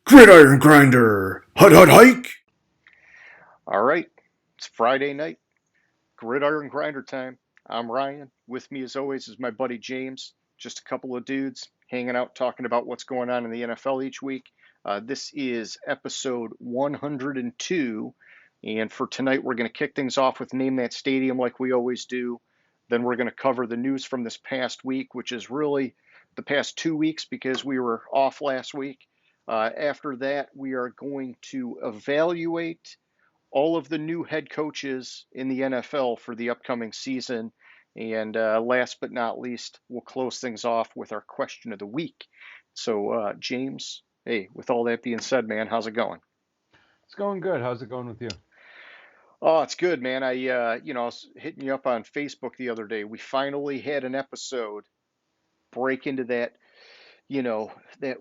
Gridiron Grinder! Hut hut hike! All right, it's Friday night, Gridiron Grinder time. I'm Ryan. With me, as always, is my buddy James. Just a couple of dudes hanging out, talking about what's going on in the NFL each week. This is episode 102, and for tonight, we're going to kick things off with Name That Stadium like we always do. Then we're going to cover the news from this past week, which is really the past 2 weeks because we were off last week. After that, we are going to evaluate all of the new head coaches in the NFL for the upcoming season. And last but not least, we'll close things off with our question of the week. So, James, hey, with all that being said, man, how's it going? It's going good. How's it going with you? Oh, it's good, man. I was hitting you up on Facebook the other day. We finally had an episode break into that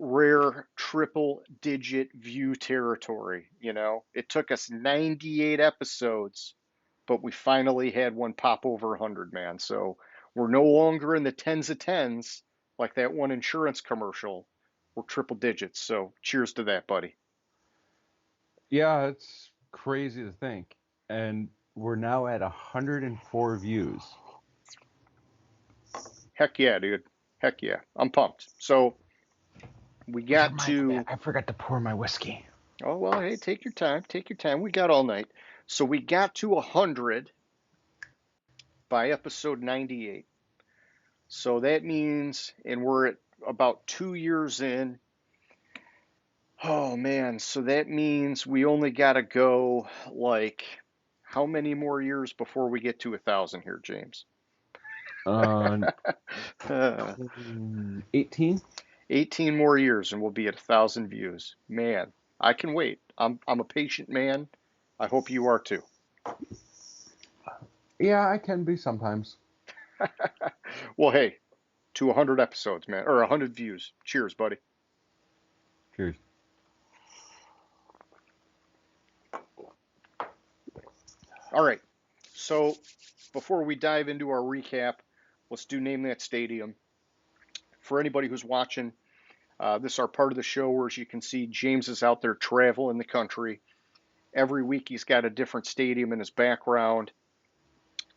rare triple digit view territory. It took us 98 episodes, but we finally had one pop over 100, man. So we're no longer in the tens of tens like that one insurance commercial. We're triple digits. So cheers to that, buddy. Yeah, it's crazy to think. And we're now at 104 views. Heck yeah, dude. Heck yeah. I'm pumped. So we got to. I forgot to pour my whiskey. Oh, well, hey, take your time. Take your time. We got all night. So we got to 100 by episode 98. So that means, and we're at about 2 years in. Oh man, so that means we only got to go like how many more years before we get to 1,000 here, James? Uh, Uh, 18? 18 more years and we'll be at 1,000 views. Man, I can wait. I'm a patient man. I hope you are too. Yeah, I can be sometimes. Well, hey, to 100 episodes, man, or 100 views. Cheers, buddy. Cheers. All right. So before we dive into our recap, let's do Name That Stadium. For anybody who's watching, this is our part of the show where, as you can see, James is out there traveling the country. Every week he's got a different stadium in his background.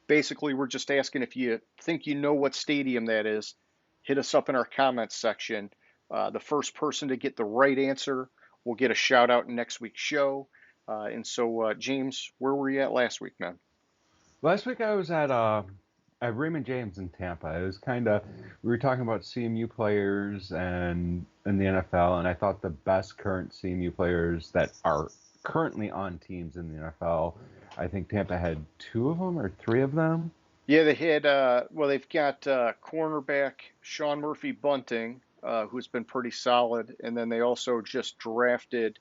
Basically, we're just asking if you think you know what stadium that is, hit us up in our comments section. The first person to get the right answer will get a shout out in next week's show. James, where were you at last week, man? Last week I was at Raymond James in Tampa. It was we were talking about CMU players and in the NFL, and I thought the best current CMU players that are currently on teams in the NFL, I think Tampa had two of them or three of them. Yeah, they had, they've got cornerback Sean Murphy Bunting, who's been pretty solid. And then they also just drafted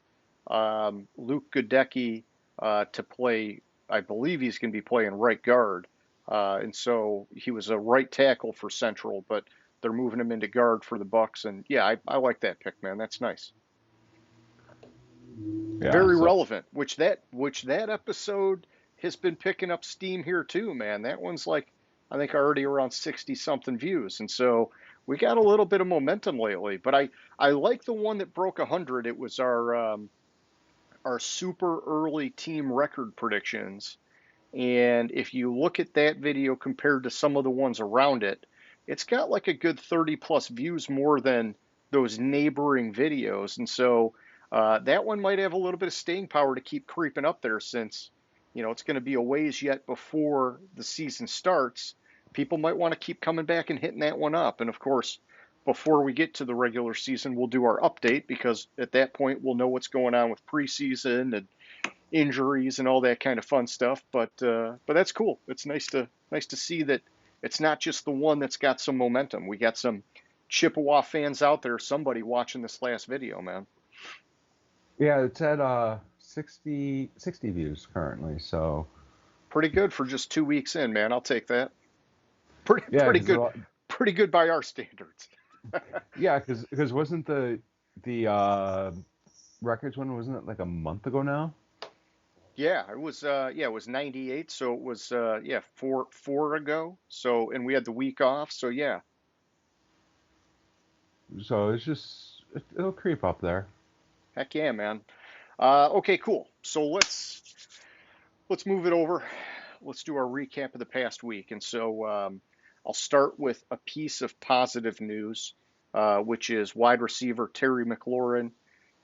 Luke Goedeke to play. I believe he's going to be playing right guard. And so he was a right tackle for Central, but they're moving him into guard for the Bucks. And yeah, I like that pick, man. That's nice. Yeah, Very so relevant. Which that episode has been picking up steam here too, man. That one's like I think already around 60 something views, and so we got a little bit of momentum lately. But I like the one that broke 100. It was our super early team record predictions, and if you look at that video compared to some of the ones around it, it's got like a good 30 plus views more than those neighboring videos. And so that one might have a little bit of staying power to keep creeping up there since, it's going to be a ways yet before the season starts. People might want to keep coming back and hitting that one up. And of course, before we get to the regular season, we'll do our update because at that point we'll know what's going on with preseason and injuries and all that kind of fun stuff. But that's cool. It's nice to see that it's not just the one that's got some momentum. We got some Chippewa fans out there. Somebody watching this last video, man. yeah, it's at 60 views currently. So Pretty good for just 2 weeks in, man. I'll take that. Pretty yeah, pretty good. Pretty good by our standards. because wasn't the records one, wasn't it like a month ago now? Yeah, it was 98, so it was four ago. So and we had the week off, so yeah. So it'll creep up there. Heck yeah, man. Okay, cool. So let's move it over. Let's do our recap of the past week. And so I'll start with a piece of positive news, which is wide receiver Terry McLaurin.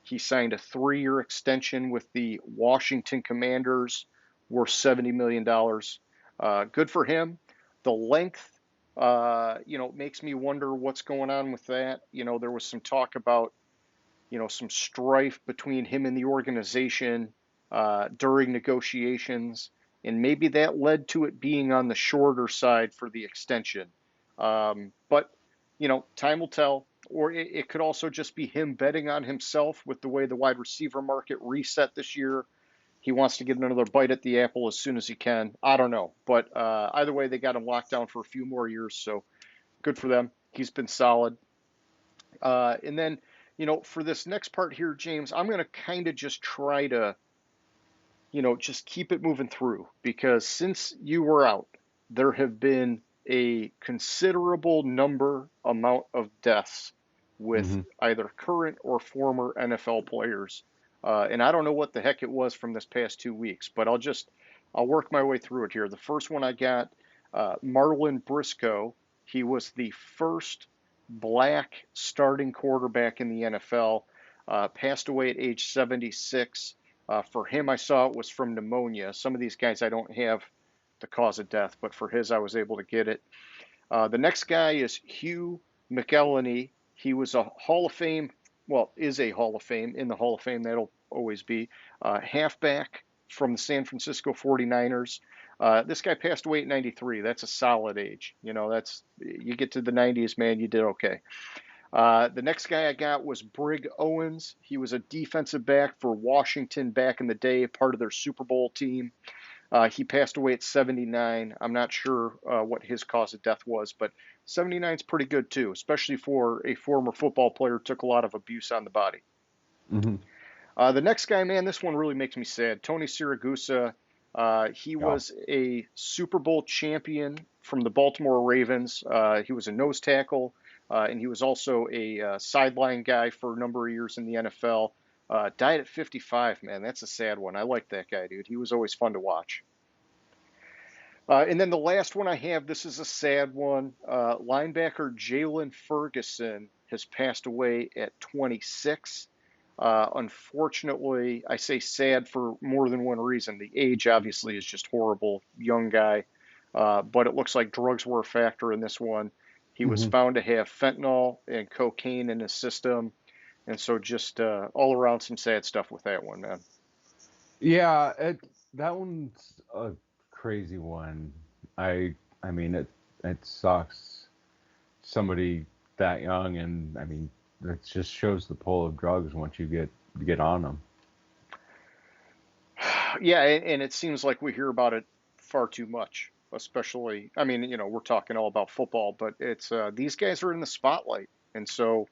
He signed a 3-year extension with the Washington Commanders worth $70 million. Good for him. The length, makes me wonder what's going on with that. There was some talk about, some strife between him and the organization during negotiations, and maybe that led to it being on the shorter side for the extension. But, time will tell. Or it could also just be him betting on himself with the way the wide receiver market reset this year. He wants to get another bite at the apple as soon as he can. I don't know. But either way, they got him locked down for a few more years. So good for them. He's been solid. And then, for this next part here, James, I'm going to kind of just try to, just keep it moving through because since you were out, there have been a considerable amount of deaths with Hmm. either current or former NFL players. And I don't know what the heck it was from this past 2 weeks, but I'll work my way through it here. The first one I got, Marlon Briscoe. He was the first black starting quarterback in the NFL. Passed away at age 76. For him, I saw it was from pneumonia. Some of these guys I don't have the cause of death, but for his, I was able to get it. The next guy is Hugh McElhenney. He was a Hall of Fame, well, is a Hall of Fame, in the Hall of Fame, that'll always be. Halfback from the San Francisco 49ers. This guy passed away at 93. That's a solid age. You get to the 90s, man, you did okay. The next guy I got was Brig Owens. He was a defensive back for Washington back in the day, part of their Super Bowl team. He passed away at 79. I'm not sure what his cause of death was, but 79 is pretty good too, especially for a former football player who took a lot of abuse on the body. Hmm. The next guy, man, this one really makes me sad. Tony Siragusa. He Yeah. was a Super Bowl champion from the Baltimore Ravens. He was a nose tackle, and he was also a sideline guy for a number of years in the NFL. Died at 55, man. That's a sad one. I like that guy, dude. He was always fun to watch. And then the last one I have, this is a sad one. Linebacker Jalen Ferguson has passed away at 26. Unfortunately, I say sad for more than one reason. The age obviously is just horrible. Young guy. But it looks like drugs were a factor in this one. He was Hmm. found to have fentanyl and cocaine in his system. And so just all around some sad stuff with that one, man. Yeah, that one's a crazy one. I I mean it sucks. Somebody that young, and I mean it just shows the pull of drugs once you get on them. Yeah, and it seems like we hear about it far too much, especially, I mean, we're talking all about football, but it's these guys are in the spotlight. And so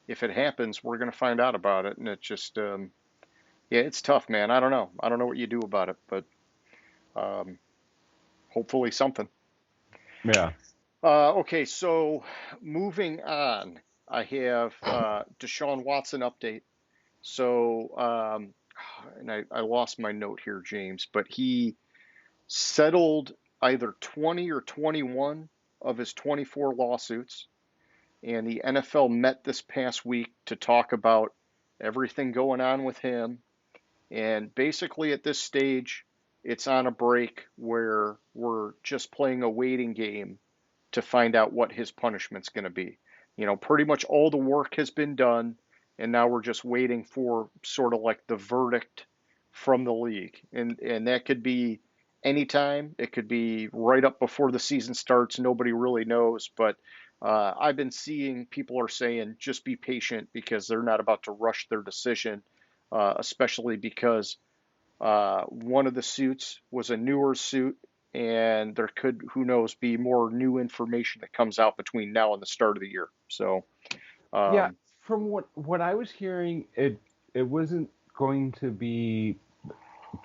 if it happens, we're going to find out about it. And it just, yeah, it's tough, man. I don't know. I don't know what you do about it, but um, hopefully something. Yeah. Okay, so moving on, I have Deshaun Watson update. So, and I lost my note here, James, but he settled either 20 or 21 of his 24 lawsuits. And the NFL met this past week to talk about everything going on with him. And basically, at this stage, it's on a break where we're just playing a waiting game to find out what his punishment's going to be. Pretty much all the work has been done, and now we're just waiting for sort of like the verdict from the league. And that could be anytime. It could be right up before the season starts. Nobody really knows, but I've been seeing people are saying just be patient because they're not about to rush their decision, especially because one of the suits was a newer suit, and there could, who knows, be more new information that comes out between now and the start of the year. So, Yeah, um, from what I was hearing, it wasn't going to be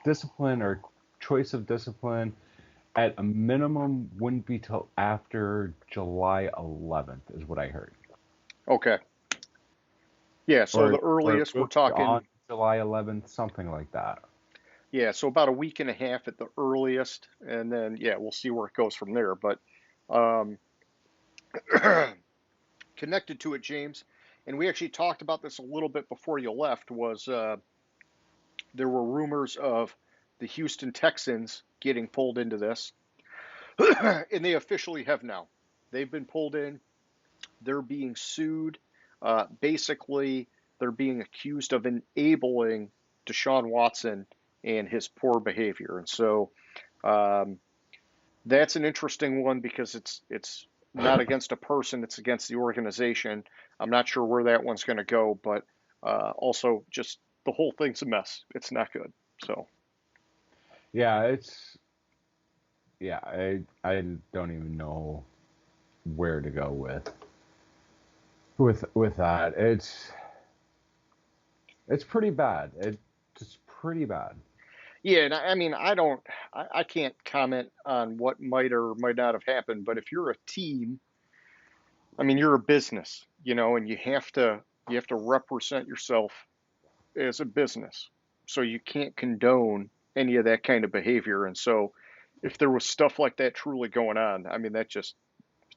discipline or choice of discipline at a minimum wouldn't be till after July 11th is what I heard. okay. Yeah, so the Or it earliest we're would be on talking. July 11th, something like that. Yeah, so about a week and a half at the earliest, and then yeah, we'll see where it goes from there. But um, connected to it, James, and we actually talked about this a little bit before you left. Was there were rumors of the Houston Texans getting pulled into this, and they officially have now. They've been pulled in. They're being sued. Basically, they're being accused of enabling Deshaun Watson and his poor behavior. And so um, that's an interesting one because it's not against a person, it's against the organization. I'm not sure where that one's going to go, but also just the whole thing's a mess. It's not good. So Yeah, I don't even know where to go with that. It's pretty bad. It's pretty bad. yeah, and I mean, I can't comment on what might or might not have happened, but if you're a team, I mean, you're a business, and you have to represent yourself as a business. So you can't condone any of that kind of behavior. And so if there was stuff like that truly going on, I mean, it's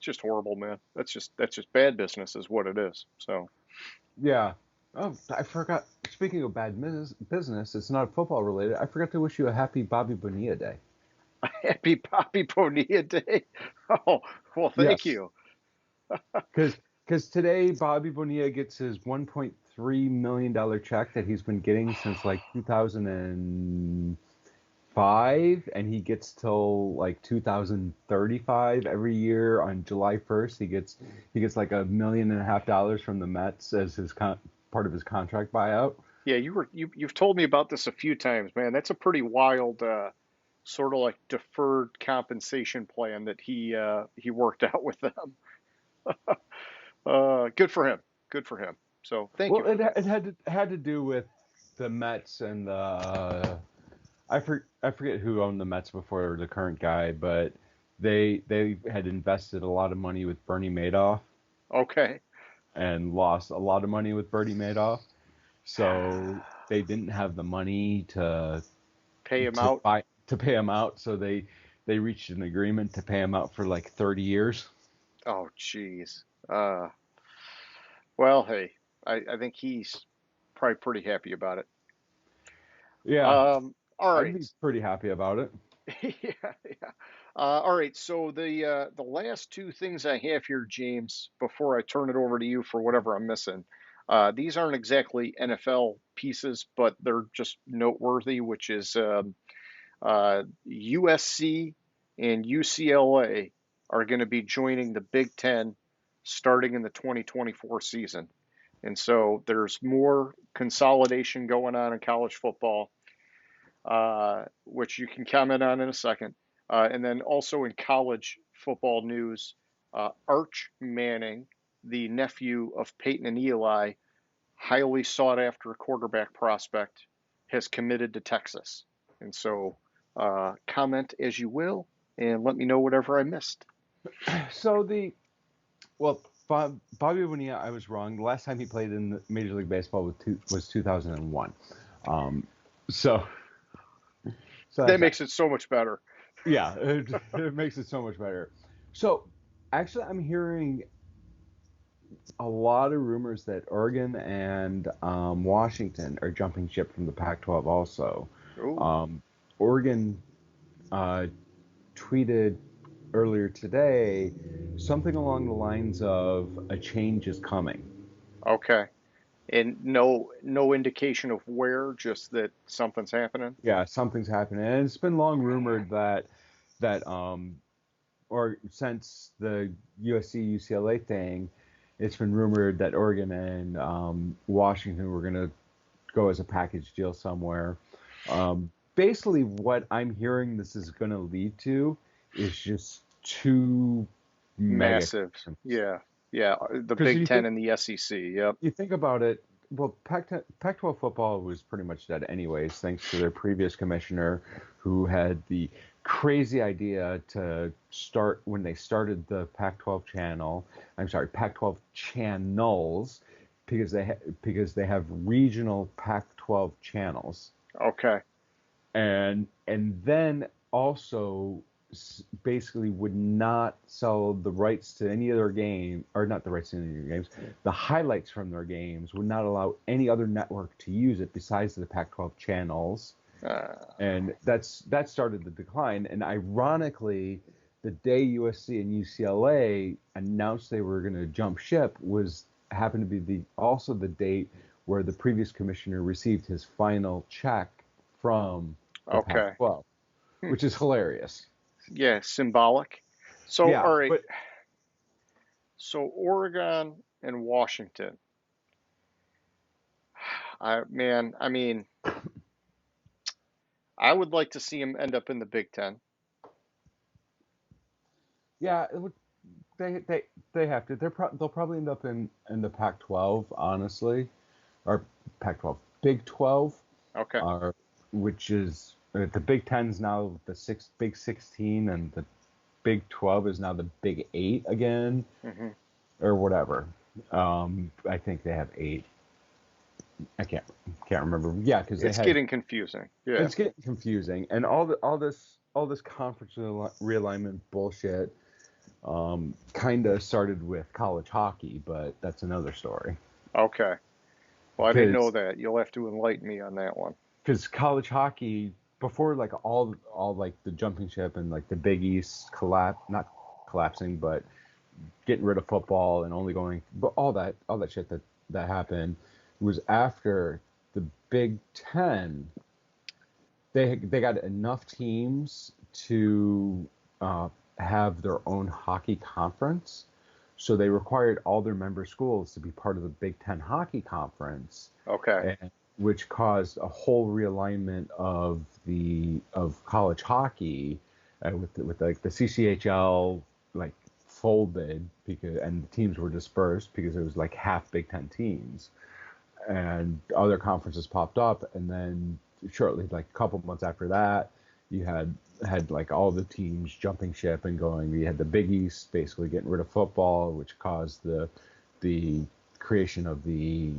just horrible, man. That's just bad business is what it is. So Yeah. Oh, I forgot. Speaking of bad business, it's not football related. I forgot to wish you a happy Bobby Bonilla Day. happy Bobby Bonilla Day. Oh, well, thank Yes, you. because today Bobby Bonilla gets his $1.3 million check that he's been getting since like 2005, and he gets till like 2035 every year on July 1st. He gets like $1.5 million from the Mets as his part of his contract buyout. Yeah, you've told me about this a few times, man. That's a pretty wild sort of like deferred compensation plan that he worked out with them. Good for him. Good for him. So thank you Well, for that. it had to do with the Mets and the I forget who owned the Mets before the current guy, but they had invested a lot of money with Bernie Madoff Okay. and lost a lot of money with Bernie Madoff. So they didn't have the money Pay him out. to pay him out. So they reached an agreement to pay him out for like 30 years. Oh, jeez. Well, hey, I think he's probably pretty happy about it. Yeah, All I'd right. be pretty happy about it. Yeah, yeah. All right. So the last two things I have here, James, before I turn it over to you for whatever I'm missing. These aren't exactly NFL pieces, but they're just noteworthy, which is USC and UCLA are going to be joining the Big Ten starting in the 2024 season. And so there's more consolidation going on in college football, which you can comment on in a second. And then also in college football news, Arch Manning, the nephew of Peyton and Eli, highly sought after quarterback prospect, has committed to Texas. And so comment as you will and let me know whatever I missed. So well, Bobby Bonilla, I was wrong. The last time he played in Major League Baseball was 2001. Um, so so That that's makes it so much better. yeah, it makes it so much better. So actually, I'm hearing a lot of rumors that Oregon and Washington are jumping ship from the Pac-12 also. Ooh, Um, Oregon uh, tweeted earlier today something along the lines of a change is coming. okay. And no indication of where, just that something's happening. Yeah, something's happening, and it's been long rumored that or since the USC UCLA thing, it's been rumored that Oregon and Washington were going to go as a package deal somewhere. Basically, what I'm hearing this is going to lead to is just two mega Massive. conferences. Yeah. Yeah. The Because Big Ten and the SEC. Yep. you think about it, well, Pac-12 football was pretty much dead anyways, thanks to their previous commissioner, who had the crazy idea to start when they started the Pac-12 channel. I'm sorry, Pac-12 channels, because they have regional Pac-12 channels, Okay. and then also basically would not sell the rights to any other game, or not the rights to any of their games, the highlights from their games would not allow any other network to use it besides the Pac-12 channels, Uh, and that started the decline. And ironically, the day USC and UCLA announced they were going to jump ship was happened to be also the date where the previous commissioner received his final check from the okay. Pac-12, Hmm. which is hilarious. Yeah, symbolic. So, Yeah, all right. but So Oregon and Washington. I mean, I would like to see them end up in the Big Ten. yeah, they they they have to. They'll probably end up in the Pac-12, honestly, or Pac-12, Big 12, Okay. are which is the Big Ten's now the Big 16, and the Big 12 is now the Big 8 again, Hmm. or whatever. I think they have 8. I can't remember. Yeah, because they It's had getting confusing. Yeah. it's getting confusing, and all this conference realignment bullshit kind of started with college hockey, but that's another story. Okay. Well, I didn't know Because that. You'll have to enlighten me on that one. college hockey before like all like the jumping ship and like the Big East not collapsing, but getting rid of football and only going, but all that shit that happened was after the Big Ten. They got enough teams to uh, have their own hockey conference, so they required all their member schools to be part of the Big Ten hockey conference, Okay. and, which caused a whole realignment of college hockey, with like the CCHL like folded because and the teams were dispersed because it was like half Big Ten teams, and other conferences popped up, and then shortly, like a couple months after that, you had like all the teams jumping ship and going. You had the Big East basically getting rid of football, which caused the creation of the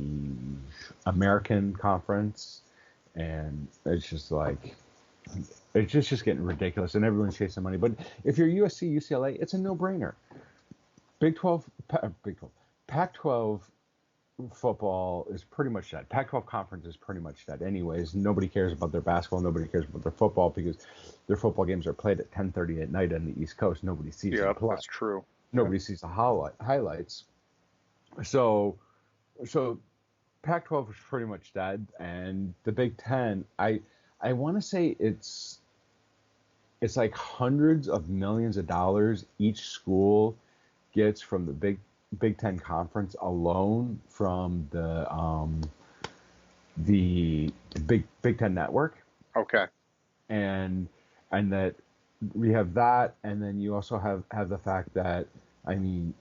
American Conference, and it's just like it's just getting ridiculous, and everyone's chasing money. But if you're USC, UCLA, it's a no-brainer. Big 12, Big 12, Pac-12 football is pretty much dead. Pac-12 conference is pretty much dead. Anyways, nobody cares about their basketball. Nobody cares about their football because their football games are played at 10:30 at night on the East Coast. Nobody sees them Yep, play. that's true. Nobody sees the highlights. So, so Pac-12 is pretty much dead, and the Big Ten. I want to say it's like hundreds of millions of dollars each school gets from the Big Ten conference alone from the Big Ten network, Okay. and that we have that, and then you also have the fact that, I mean,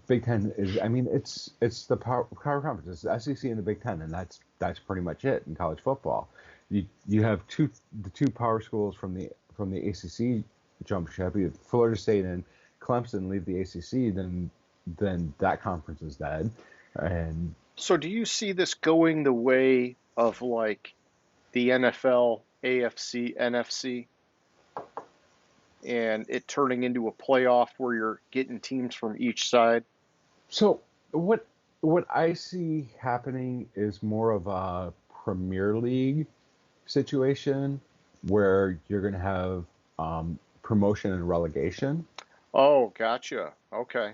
Big Ten is, I mean, it's the power conference, it's the SEC and the Big Ten, and that's pretty much it in college football. You have the two power schools from the ACC jump ship. If Florida State and Clemson leave the ACC, then that conference is dead. And So do you see this going the way of like the NFL, AFC, NFC, and it turning into a playoff where you're getting teams from each side? so what I see happening is more of a Premier League situation where you're going to have promotion and relegation, Oh, gotcha. Okay.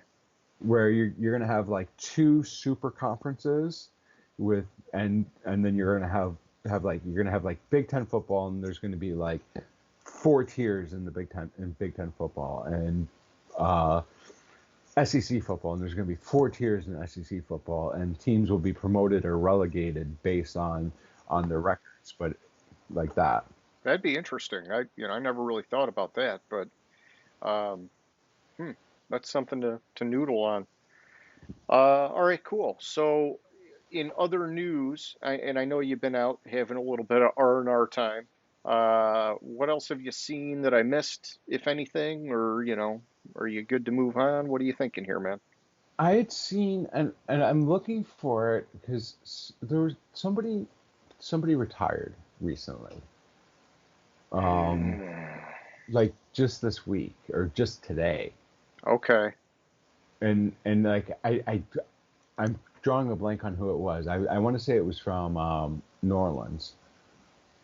where you're going to have like two super conferences with and then you're going to have like you're going to have like Big Ten football, and there's going to be like four tiers in the Big Ten football, and uh, SEC football, and there's going to be four tiers in SEC football, and teams will be promoted or relegated based on their records, but like that. That'd be interesting. I never really thought about that, but um, hmm, that's something to noodle on. All right, cool. So, in other news, and I know you've been out having a little bit of R&R time. What else have you seen that I missed, if anything, or are you good to move on? What are you thinking here, man? I had seen, and I'm looking for it because there was somebody retired recently, um, Mm, like just this week or just today, okay. and like I'm drawing a blank on who it was. I want to say it was from New Orleans.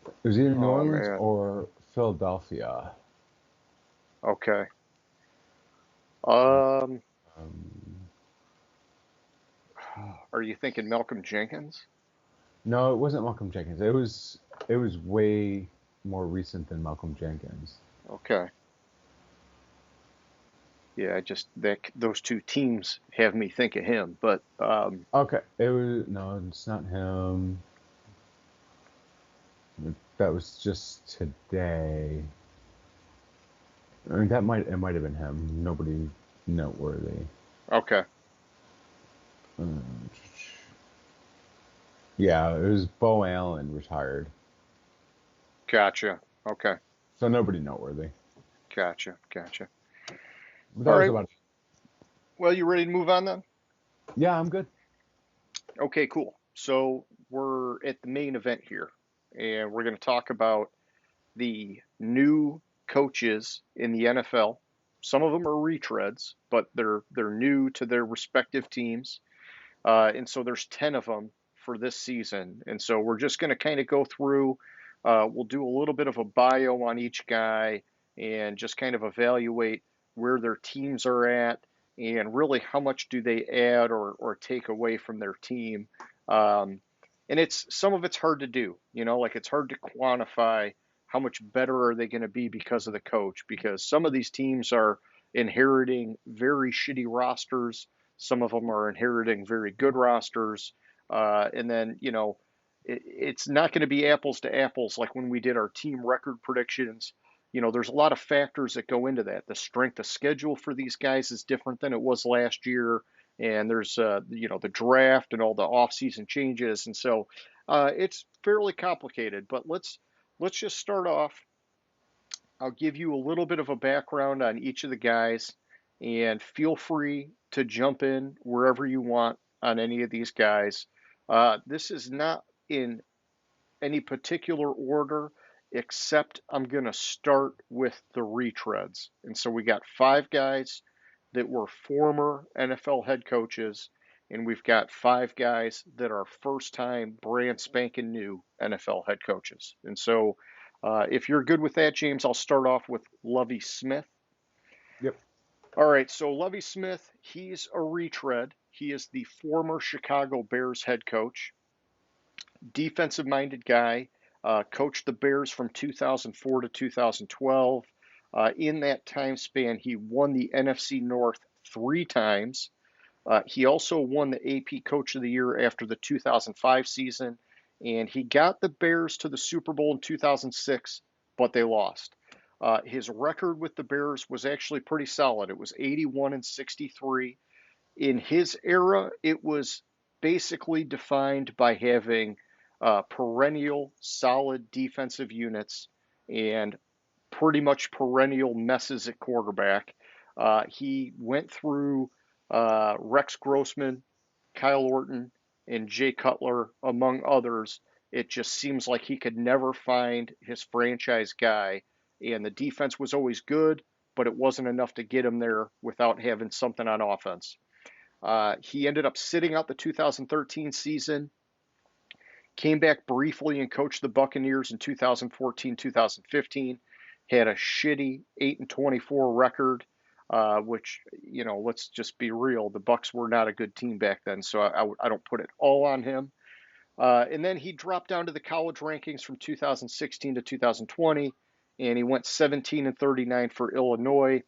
It was either New Oh Orleans man. or Philadelphia. Okay. Um, Um, are you thinking Malcolm Jenkins? no, it wasn't Malcolm Jenkins. It was way more recent than Malcolm Jenkins. Okay. Yeah, I just that those two teams have me think of him, but Okay, it was no, it's not him. That was just today. I mean, it might have been him. Nobody noteworthy. okay. Um, yeah, it was Bo Allen retired, Gotcha. Okay. so nobody noteworthy. Gotcha. Gotcha. But All that was right. about it. Well, you ready to move on then? Yeah, I'm good. Okay, cool. So we're at the main event here, and we're going to talk about the new coaches in the NFL. Some of them are retreads, but they're new to their respective teams, and so there's 10 of them for this season. And so we're just going to kind of go through. We'll do a little bit of a bio on each guy and just kind of evaluate where their teams are at and really how much do they add or take away from their team. Um, and it's some of it's hard to do, like it's hard to quantify how much better are they going to be because of the coach, because some of these teams are inheriting very shitty rosters. Some of them are inheriting very good rosters. And then, it's not going to be apples to apples like when we did our team record predictions. There's a lot of factors that go into that. The strength of schedule for these guys is different than it was last year. And there's, the draft and all the offseason changes. And so it's fairly complicated. But let's just start off. I'll give you a little bit of a background on each of the guys, and feel free to jump in wherever you want on any of these guys. This is not in any particular order, except I'm going to start with the retreads. And so we got five guys that were former NFL head coaches, and we've got five guys that are first time brand spanking new NFL head coaches. And so if you're good with that, James, I'll start off with Lovie Smith. Yep. All right, so Lovie Smith, he's a retread. He is the former Chicago Bears head coach, defensive minded guy, coached the Bears from 2004 to 2012. In that time span, he won the NFC North three times. He also won the AP Coach of the Year after the 2005 season, and he got the Bears to the Super Bowl in 2006, but they lost. His record with the Bears was actually pretty solid. It was 81 and 63. In his era, it was basically defined by having perennial solid defensive units and pretty much perennial messes at quarterback. He went through Rex Grossman, Kyle Orton, and Jay Cutler, among others. It just seems like he could never find his franchise guy, and the defense was always good, but it wasn't enough to get him there without having something on offense. He ended up sitting out the 2013 season, came back briefly and coached the Buccaneers in 2014, 2015, had a shitty 8 and 24 record, which, let's just be real, the Bucs were not a good team back then, so I don't put it all on him. And then he dropped down to the college rankings from 2016 to 2020, and he went 17 and 39 for Illinois.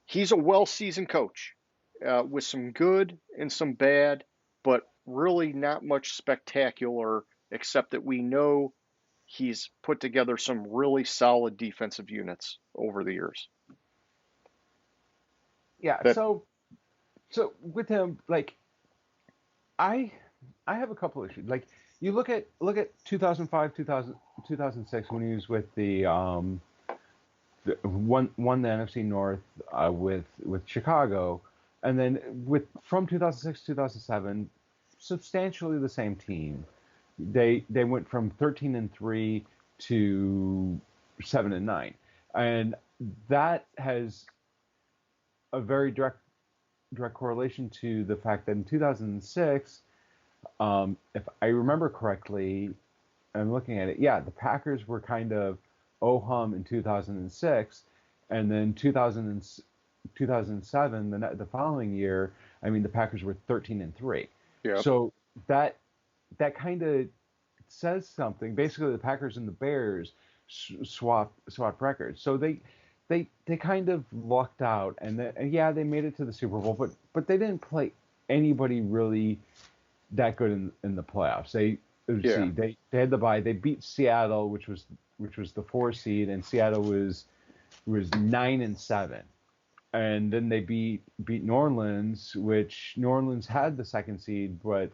He's a well-seasoned coach with some good and some bad, but really not much spectacular, except that we know he's put together some really solid defensive units over the years. Yeah. That So with him, like I I have a couple issues. Like you look at 2005, 2000, 2006 when he was with the won the NFC North with Chicago. And then from 2006 2007, substantially the same team. They went from 13-3 to 7-9, and that has a very direct correlation to the fact that in 2006, if I remember correctly, I'm looking at it. Yeah, the Packers were kind of oh hum in 2006, and then 2007, the following year, I mean, the Packers were 13-3. Yep. So that kind of says something. Basically, the Packers and the Bears swapped records. So they kind of lucked out, and yeah, they made it to the Super Bowl, but they didn't play anybody really that good in the playoffs. Yeah. They had the bye. They beat Seattle, which was the 4 seed, and Seattle was 9-7. And then they beat New Orleans, which New Orleans had the 2nd seed, but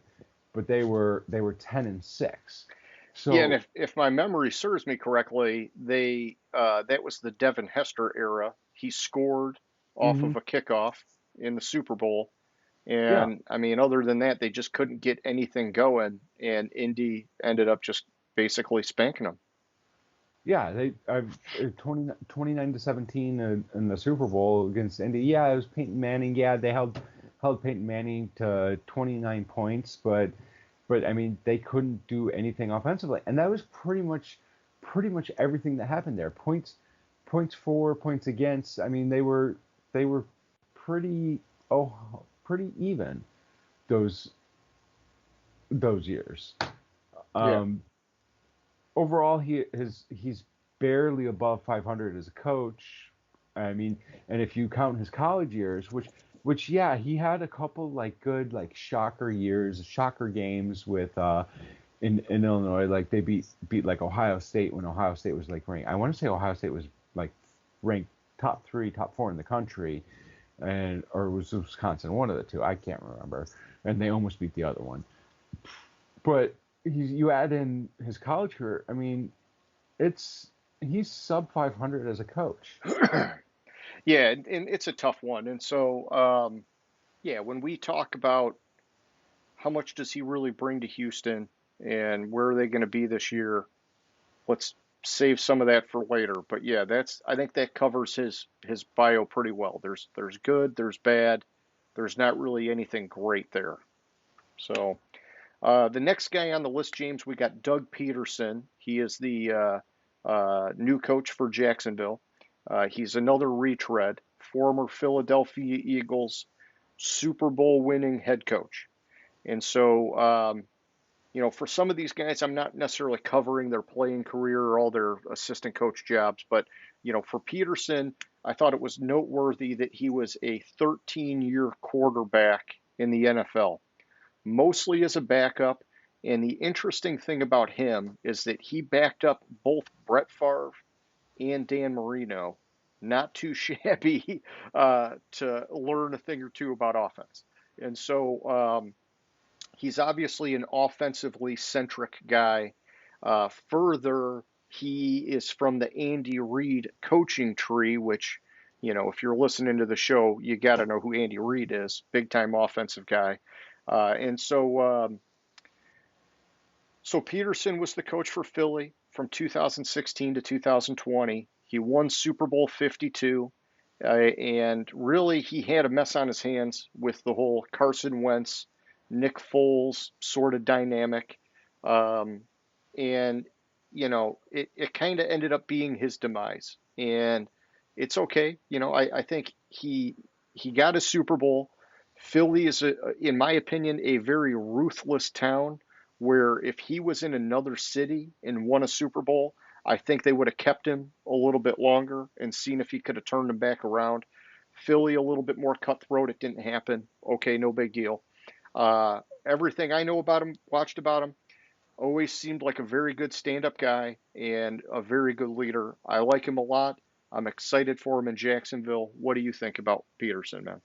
they were 10-6. So Yeah, and if my memory serves me correctly, that was the Devin Hester era. He scored off mhm, of a kickoff in the Super Bowl, yeah, and I mean, other than that, they just couldn't get anything going, and Indy ended up just basically spanking them. yeah, they 29-17 in the Super Bowl against Indy. Yeah, it was Peyton Manning. Yeah, they held Peyton Manning to 29 points, but I mean, they couldn't do anything offensively, and that was pretty much everything that happened there. Points for, points against. I mean, they were pretty pretty even those years. Yeah. Um, Overall, he's barely above 500 as a coach. I mean, and if you count his college years, which yeah, he had a couple like good like shocker games with in Illinois. Like they beat like Ohio State when Ohio State was like ranked. I want to say Ohio State was like ranked top 3, top 4 in the country, and or it was Wisconsin, one of the two. I can't remember, and they almost beat the other one. But you add in his college career. I mean, it's he's sub 500 as a coach. Yeah, and it's a tough one. And so, yeah, when we talk about how much does he really bring to Houston and where are they going to be this year, let's save some of that for later. But yeah, I think that covers his bio pretty well. There's good, there's bad, there's not really anything great there. So the next guy on the list, James, we got Doug Peterson. He is the new coach for Jacksonville. He's another retread, former Philadelphia Eagles Super Bowl winning head coach. And so, for some of these guys, I'm not necessarily covering their playing career or all their assistant coach jobs, but, for Peterson, I thought it was noteworthy that he was a 13-year quarterback in the NFL, mostly as a backup. And the interesting thing about him is that he backed up both Brett Favre and Dan Marino, not too shabby to learn a thing or two about offense. And so he's obviously an offensively centric guy. Further, he is from the Andy Reid coaching tree, which, if you're listening to the show, you got to know who Andy Reid is, big time offensive guy. And so Peterson was the coach for Philly from 2016 to 2020. He won Super Bowl 52. And really, he had a mess on his hands with the whole Carson Wentz, Nick Foles sort of dynamic. Um, and, it kind of ended up being his demise. And it's okay. I think he got a Super Bowl. Philly is, in my opinion, a very ruthless town where if he was in another city and won a Super Bowl, I think they would have kept him a little bit longer and seen if he could have turned him back around. Philly, a little bit more cutthroat. It didn't happen. Okay, no big deal. Everything I know about him, watched about him, always seemed like a very good stand up guy and a very good leader. I like him a lot. I'm excited for him in Jacksonville. What do you think about Peterson, man?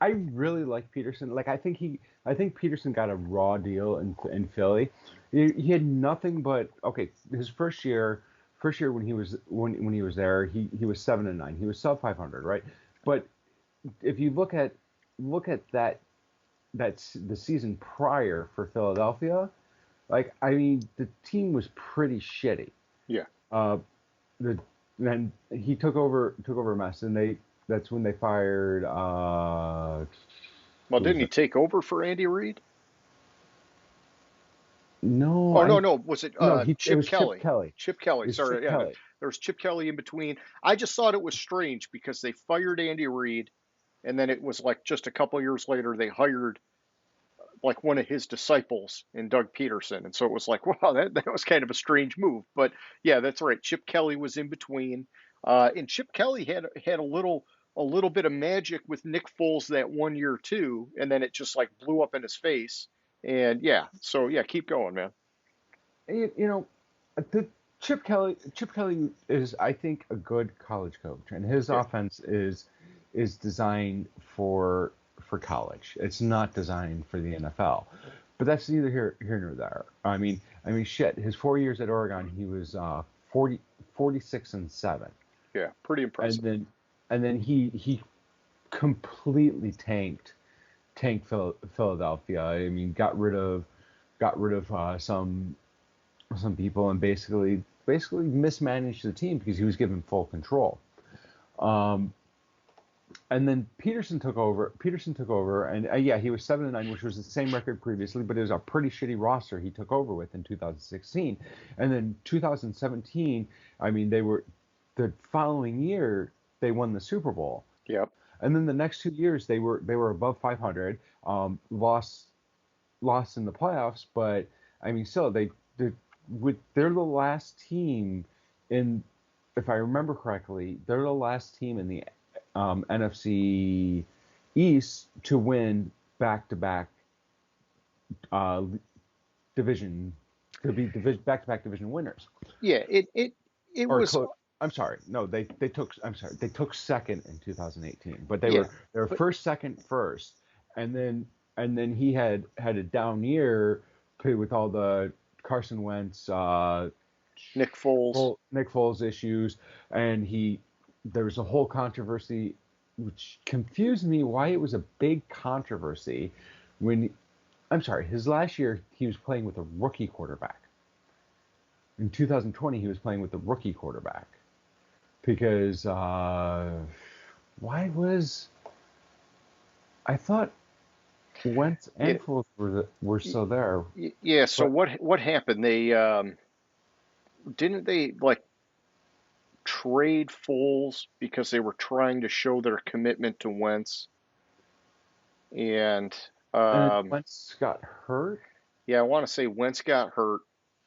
I really like Peterson. Like I think Peterson got a raw deal in Philly. He had nothing but okay. His first year when he was there, he was 7-9. He was sub 500, right? But if you look at that's the season prior for Philadelphia, like I mean, the team was pretty shitty. Yeah. Uh, the then he took over a mess, and that's when they fired Well, who was didn't he it? take over for Andy Reid? No, Oh, no, I no. Was it no he it Chip was Chip Kelly? Kelly. Chip Kelly. It was Chip Sorry. Yeah. Kelly. There was Chip Kelly in between. I just thought it was strange because they fired Andy Reid, and then it was like just a couple years later they hired like one of his disciples in Doug Peterson. And so it was like, wow, that was kind of a strange move. But yeah, that's right. Chip Kelly was in between. And Chip Kelly had a little bit of magic with Nick Foles that one year too, and then it just like blew up in his face. And yeah, so yeah, keep going, man. You know, the Chip Kelly is, I think, a good college coach, and his Yeah. offense is designed for college. It's not designed for the NFL. But that's neither here nor there. I mean, shit. His 4 years at Oregon, he was 40, 46-7, Yeah, pretty and impressive. then he completely tanked Philadelphia. I mean, got rid of some people and basically mismanaged the team because he was given full control. Um, and then Peterson took over, and yeah, he was 7-9, which was the same record previously, but it was a pretty shitty roster he took over with in 2016. And then 2017, I mean, the following year they won the Super Bowl, Yep. and then the next 2 years they were above 500, lost in the playoffs, but I mean, still they're the last team in, if I remember correctly, they're the last team in the NFC East to win back-to-back uh, division to be back-to-back division winners. Yeah, it Or was. I'm sorry, no, they took second in 2018, but they Yeah, were but first, second, first, and then he had a down year with all the Carson Wentz, Nick Foles. Nick Foles issues, and there was a whole controversy, which confused me why it was a big controversy when, I'm sorry, his last year he was playing with a rookie quarterback. In 2020 he was playing with the rookie quarterback because why was I thought Wentz Yeah, and Foles were still there, yeah. So but what happened? They didn't they like trade Foles because they were trying to show their commitment to Wentz, and and then um, Wentz got hurt. yeah, I want to say Wentz got hurt,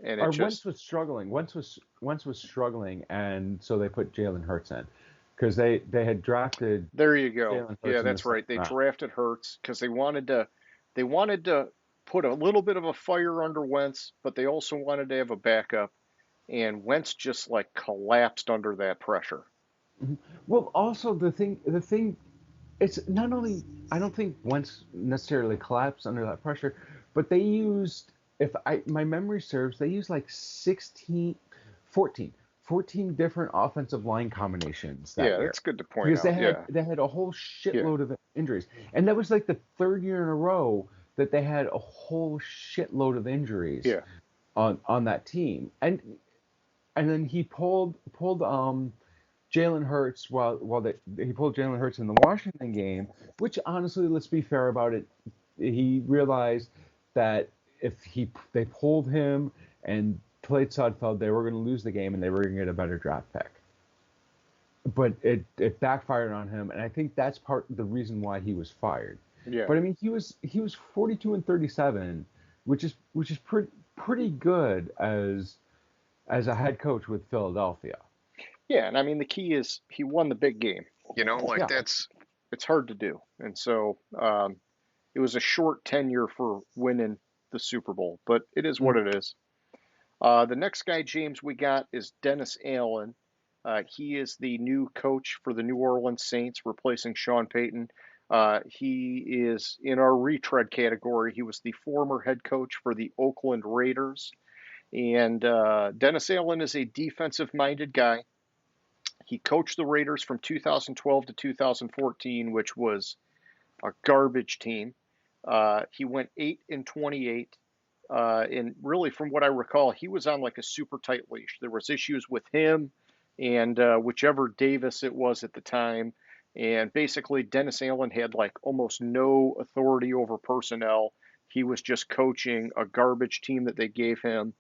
and it Or just. Wentz was struggling, and so they put Jalen Hurts in because they had drafted There you go. Jalen Yeah, Hurts in the that's second right. They round. drafted Hurts because they wanted to put a little bit of a fire under Wentz, but they also wanted to have a backup, and Wentz just like collapsed under that pressure. Mhm. Well, also the thing, it's not only, I don't think Wentz necessarily collapsed under that pressure, but they used, if my memory serves, they used like 16, 14, 14 different offensive line combinations that Yeah, year that's good to point because they out. had Yeah, they had a whole yeah, shitload of injuries, and that was like the third year in a row that they had a whole shitload of injuries yeah. on that team, and then he pulled Jalen Hurts he pulled Jalen Hurts in the Washington game, which honestly, let's be fair about it, he realized that if they pulled him and played Sudfeld, they were going to lose the game and they were going to get a better draft pick. But it backfired on him, and I think that's part of the reason why he was fired. Yeah. But I mean, he was 42-37, which is pretty good as a head coach with Philadelphia. Yeah, and I mean the key is he won the big game. Like Yeah. that's it's hard to do. And so it was a short tenure for winning the Super Bowl, but it is what Mm. it is. The next guy, James, we got is Dennis Allen. He is the new coach for the New Orleans Saints, replacing Sean Payton. He is in our retread category. He was the former head coach for the Oakland Raiders. And Dennis Allen is a defensive minded guy. He coached the Raiders from 2012 to 2014, which was a garbage team. He went 8-28. And really, from what I recall, he was on like a super tight leash. There was issues with him and whichever Davis it was at the time. And basically, Dennis Allen had like almost no authority over personnel. He was just coaching a garbage team that they gave him,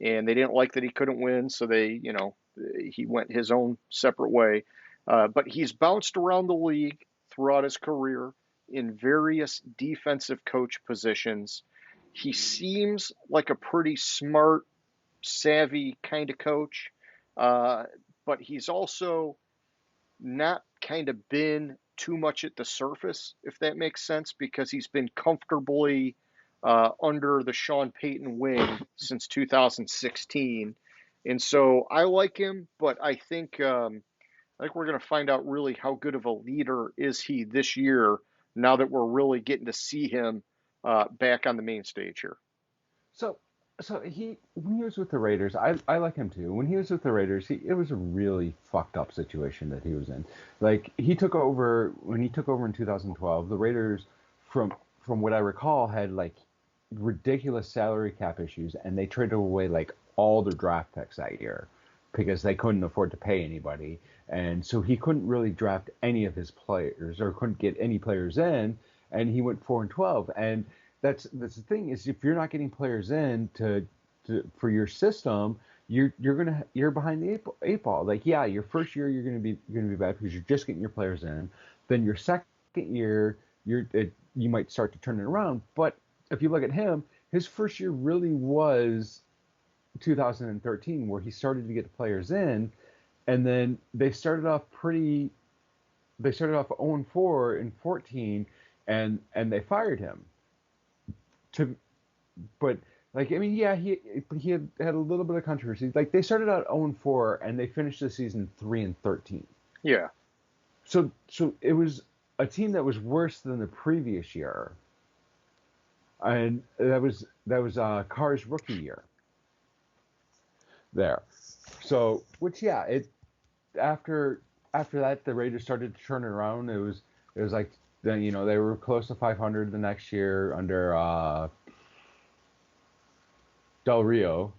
and they didn't like that he couldn't win, so he went his own separate way. But he's bounced around the league throughout his career in various defensive coach positions. He seems like a pretty smart, savvy kind of coach, but he's also not kind of been too much at the surface, if that makes sense, because he's been comfortably under the Sean Payton wing since 2016. And so I like him, but I think we're going to find out really how good of a leader is he this year now that we're really getting to see him back on the main stage here. So, so when he was with the Raiders, I like him too. When he was with the Raiders, it was a really fucked up situation that he was in. Like when he took over in 2012, the Raiders, from what I recall, had like ridiculous salary cap issues, and they traded away like all their draft picks that year because they couldn't afford to pay anybody, and so he couldn't really draft any of his players or couldn't get any players in, and he went 4-12, and that's the thing is if you're not getting players in for your system, you're behind the eight ball. Like yeah, your first year you're gonna be bad because you're just getting your players in. Then your second year you might start to turn it around. But if you look at him, his first year really was 2013 where he started to get the players in, and then they started off 0-4 in 14, and they fired him. But like I mean, yeah, he had a little bit of controversy. Like they started out 0-4 and they finished the season 3-13. Yeah. So it was a team that was worse than the previous year, and that was Carr's rookie year. There, so which yeah, after that the Raiders started to turn it around. It was like then they were close to 500 the next year under Del Rio,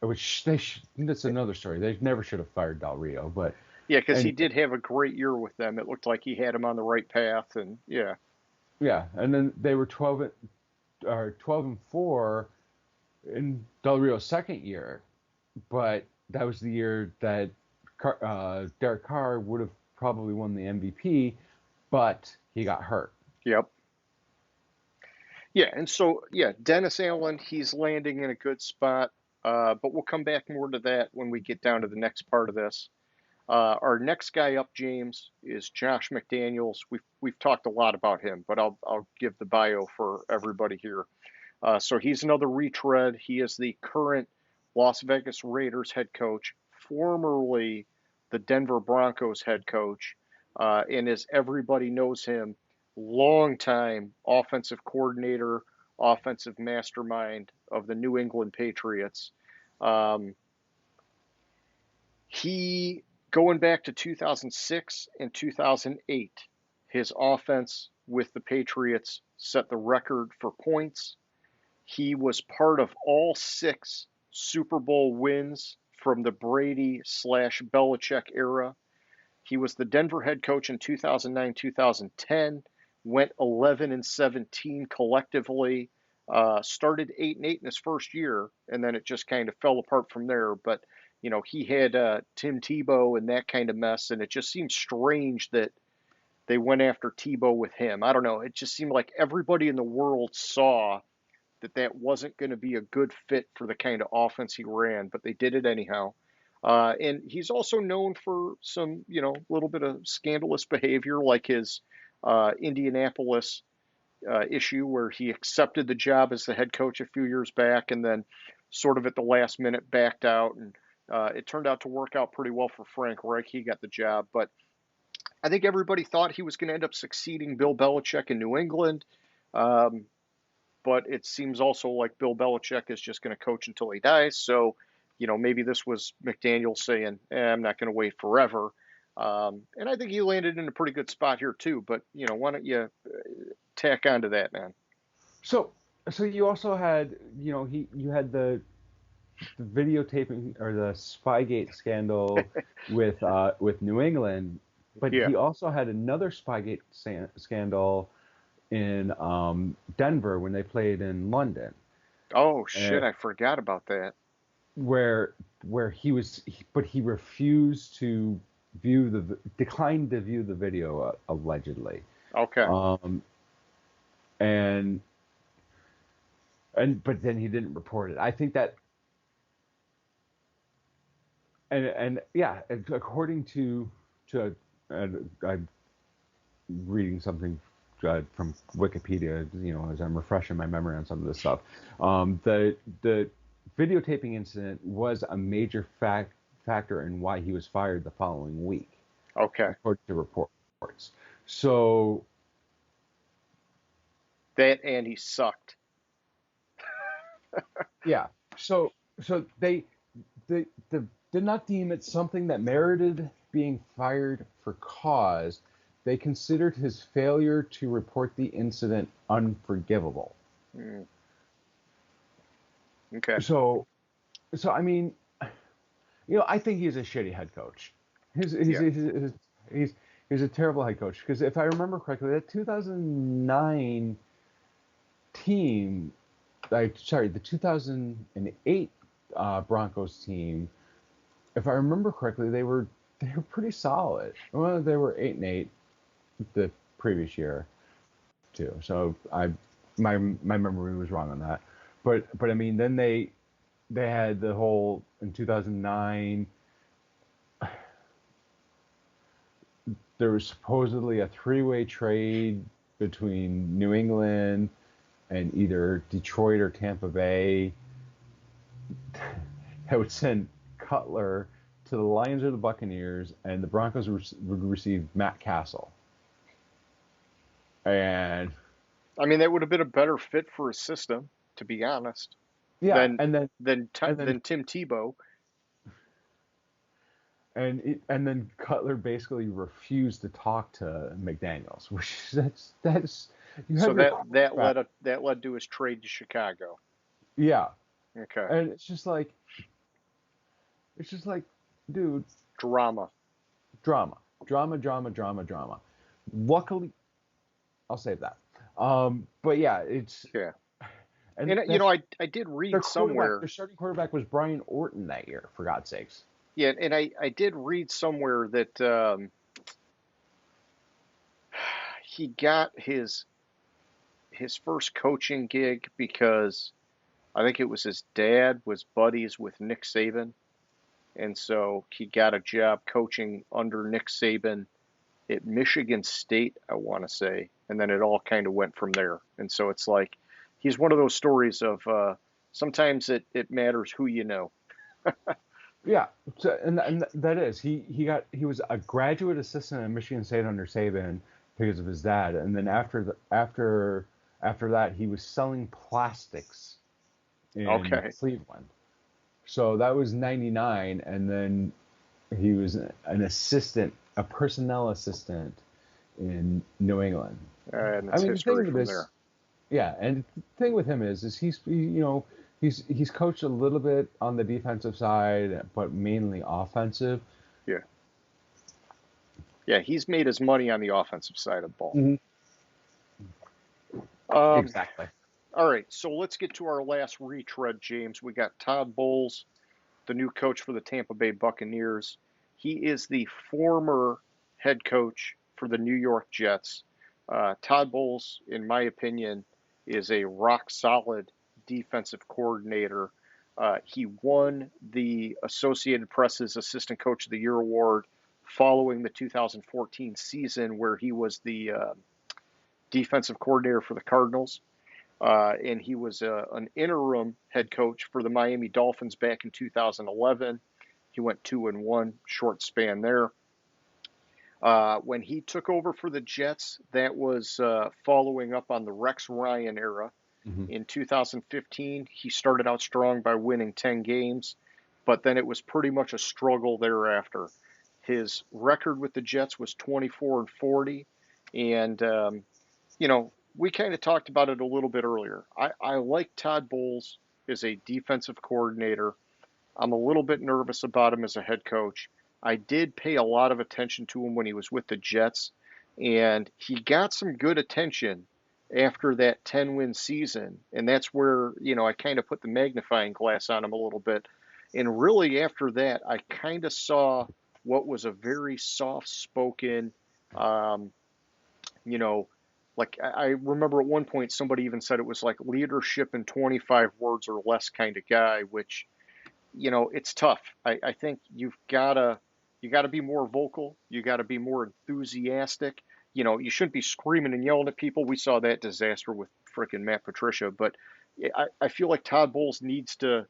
which that's another story. They never should have fired Del Rio, but Yeah, because he and did have a great year with them. It looked like he had him on the right path, and yeah. yeah, and then they were 12-4 in Del Rio's second year, but that was the year that Derek Carr would have probably won the MVP, but he got hurt. Yep. Yeah, and so yeah, Dennis Allen, he's landing in a good spot. But we'll come back more to that when we get down to the next part of this. Our next guy up, James, is Josh McDaniels. We've talked a lot about him, but I'll give the bio for everybody here. So he's another retread. He is the current Las Vegas Raiders head coach, formerly the Denver Broncos head coach, and as everybody knows him, longtime offensive coordinator, offensive mastermind of the New England Patriots. He, going back to 2006 and 2008, his offense with the Patriots set the record for points. He was part of all 6 Super Bowl wins from the Brady/Belichick era. He was the Denver head coach in 2009-2010, went 11-17 collectively, started 8-8 in his first year, and then it just kind of fell apart from there. But he had Tim Tebow and that kind of mess, and it just seemed strange that they went after Tebow with him. I don't know. It just seemed like everybody in the world saw that wasn't going to be a good fit for the kind of offense he ran, but they did it anyhow. And he's also known for some, little bit of scandalous behavior, like his Indianapolis issue where he accepted the job as the head coach a few years back and then sort of at the last minute backed out. And it turned out to work out pretty well for Frank Reich. He got the job. But I think everybody thought he was going to end up succeeding Bill Belichick in New England. But it seems also like Bill Belichick is just going to coach until he dies. So, maybe this was McDaniel saying, I'm not going to wait forever. And I think he landed in a pretty good spot here too. But why don't you tack onto that, man? So, so you also had, you had the videotaping or the Spygate scandal with New England, but Yeah. he also had another Spygate scandal in Denver when they played in London, Oh uh, shit, I forgot about that. where but he refused to declined to view the video allegedly, Okay. um, and but then he didn't report it. I think that and yeah, according to I'm reading something from Wikipedia, as I'm refreshing my memory on some of this stuff. The videotaping incident was a major factor in why he was fired the following week, Okay. according to reports. So That and he sucked. yeah, so they did not deem it something that merited being fired for cause. They considered his failure to report the incident unforgivable. Mm, okay. So, so I mean, I think he's a shitty head coach. He's he's Yeah. he's he's, he's, he's a terrible head coach because if I remember correctly, that 2009 team, the 2008 Broncos team, if I remember correctly, they were pretty solid. Well, they were 8-8 the previous year too. So my memory was wrong on that. But I mean, then they had the whole in 2009. There was supposedly a three-way trade between New England and either Detroit or Tampa Bay that would send Cutler to the Lions or the Buccaneers, and the Broncos would receive Matt Castle. And I mean, that would have been a better fit for his system, to be honest, yeah, than and then than and then than Tim Tebow. and then Cutler basically refused to talk to McDaniels, which that's you So have your that quarterback. led to his trade to Chicago. Yeah, Okay. and it's just like, dude, Drama. drama, drama, drama, drama, drama. Luckily, I'll save that. But yeah, Yeah. and And that's I did their read quarterback. somewhere. Their starting quarterback was Brian Orton that year, for God's sakes. Yeah, and I did read somewhere that he got his first coaching gig because I think it was his dad was buddies with Nick Saban, and so he got a job coaching under Nick Saban at Michigan State, I want to say, and then it all kind of went from there. And so it's like he's one of those stories of sometimes it matters who you know. Yeah, so, and that is he was a graduate assistant at Michigan State under Saban because of his dad, and then after that he was selling plastics in Okay, Cleveland. So that was '99, and then he was an assistant, a personnel assistant in New England. and I it's mean, the history thing with from this, there. yeah, and the thing with him is he's coached a little bit on the defensive side, but mainly offensive. Yeah, yeah, he's made his money on the offensive side of the ball. Hmm. Um, Exactly. all right, so let's get to our last retread, James. We got Todd Bowles, the new coach for the Tampa Bay Buccaneers. He is the former head coach for the New York Jets. Todd Bowles, in my opinion, is a rock solid defensive coordinator. He won the Associated Press's Assistant Coach of the Year award following the 2014 season, where he was the defensive coordinator for the Cardinals. And he was an interim head coach for the Miami Dolphins back in 2011. He went 2-1, short span there. When he took over for the Jets, that was following up on the Rex Ryan era. Hmm. In 2015, he started out strong by winning 10 games, but then it was pretty much a struggle thereafter. His record with the Jets was 24-40, and we kind of talked about it a little bit earlier. I like Todd Bowles as a defensive coordinator. I'm a little bit nervous about him as a head coach. I did pay a lot of attention to him when he was with the Jets, and he got some good attention after that 10-win season. And that's where, I kind of put the magnifying glass on him a little bit. And really, after that, I kind of saw what was a very soft spoken, um, you know, like I remember at one point somebody even said it was like leadership in 25 words or less kind of guy, which it's tough. I think you gotta be more vocal. You gotta be more enthusiastic. You shouldn't be screaming and yelling at people. We saw that disaster with frickin' Matt Patricia, but I feel like Todd Bowles needs to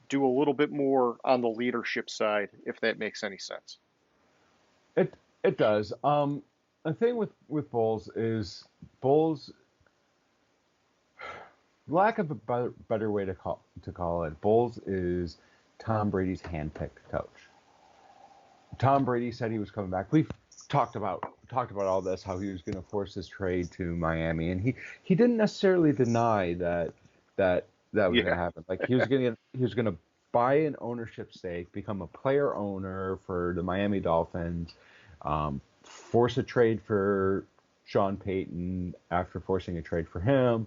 do a little bit more on the leadership side, if that makes any sense. It does. The thing with Bowles is Bowles, lack of a better way to call it, Bowles is Tom Brady's handpicked coach. Tom Brady said he was coming back. We've talked about all this, how he was going to force his trade to Miami, and he didn't necessarily deny that was going to happen. Like he was going to buy an ownership stake, become a player owner for the Miami Dolphins, force a trade for Sean Payton after forcing a trade for him,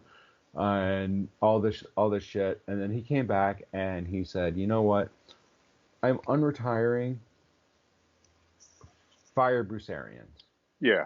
and all this shit. And then he came back and he said, you know what? I'm unretiring. Fire Bruce Arians. Yeah.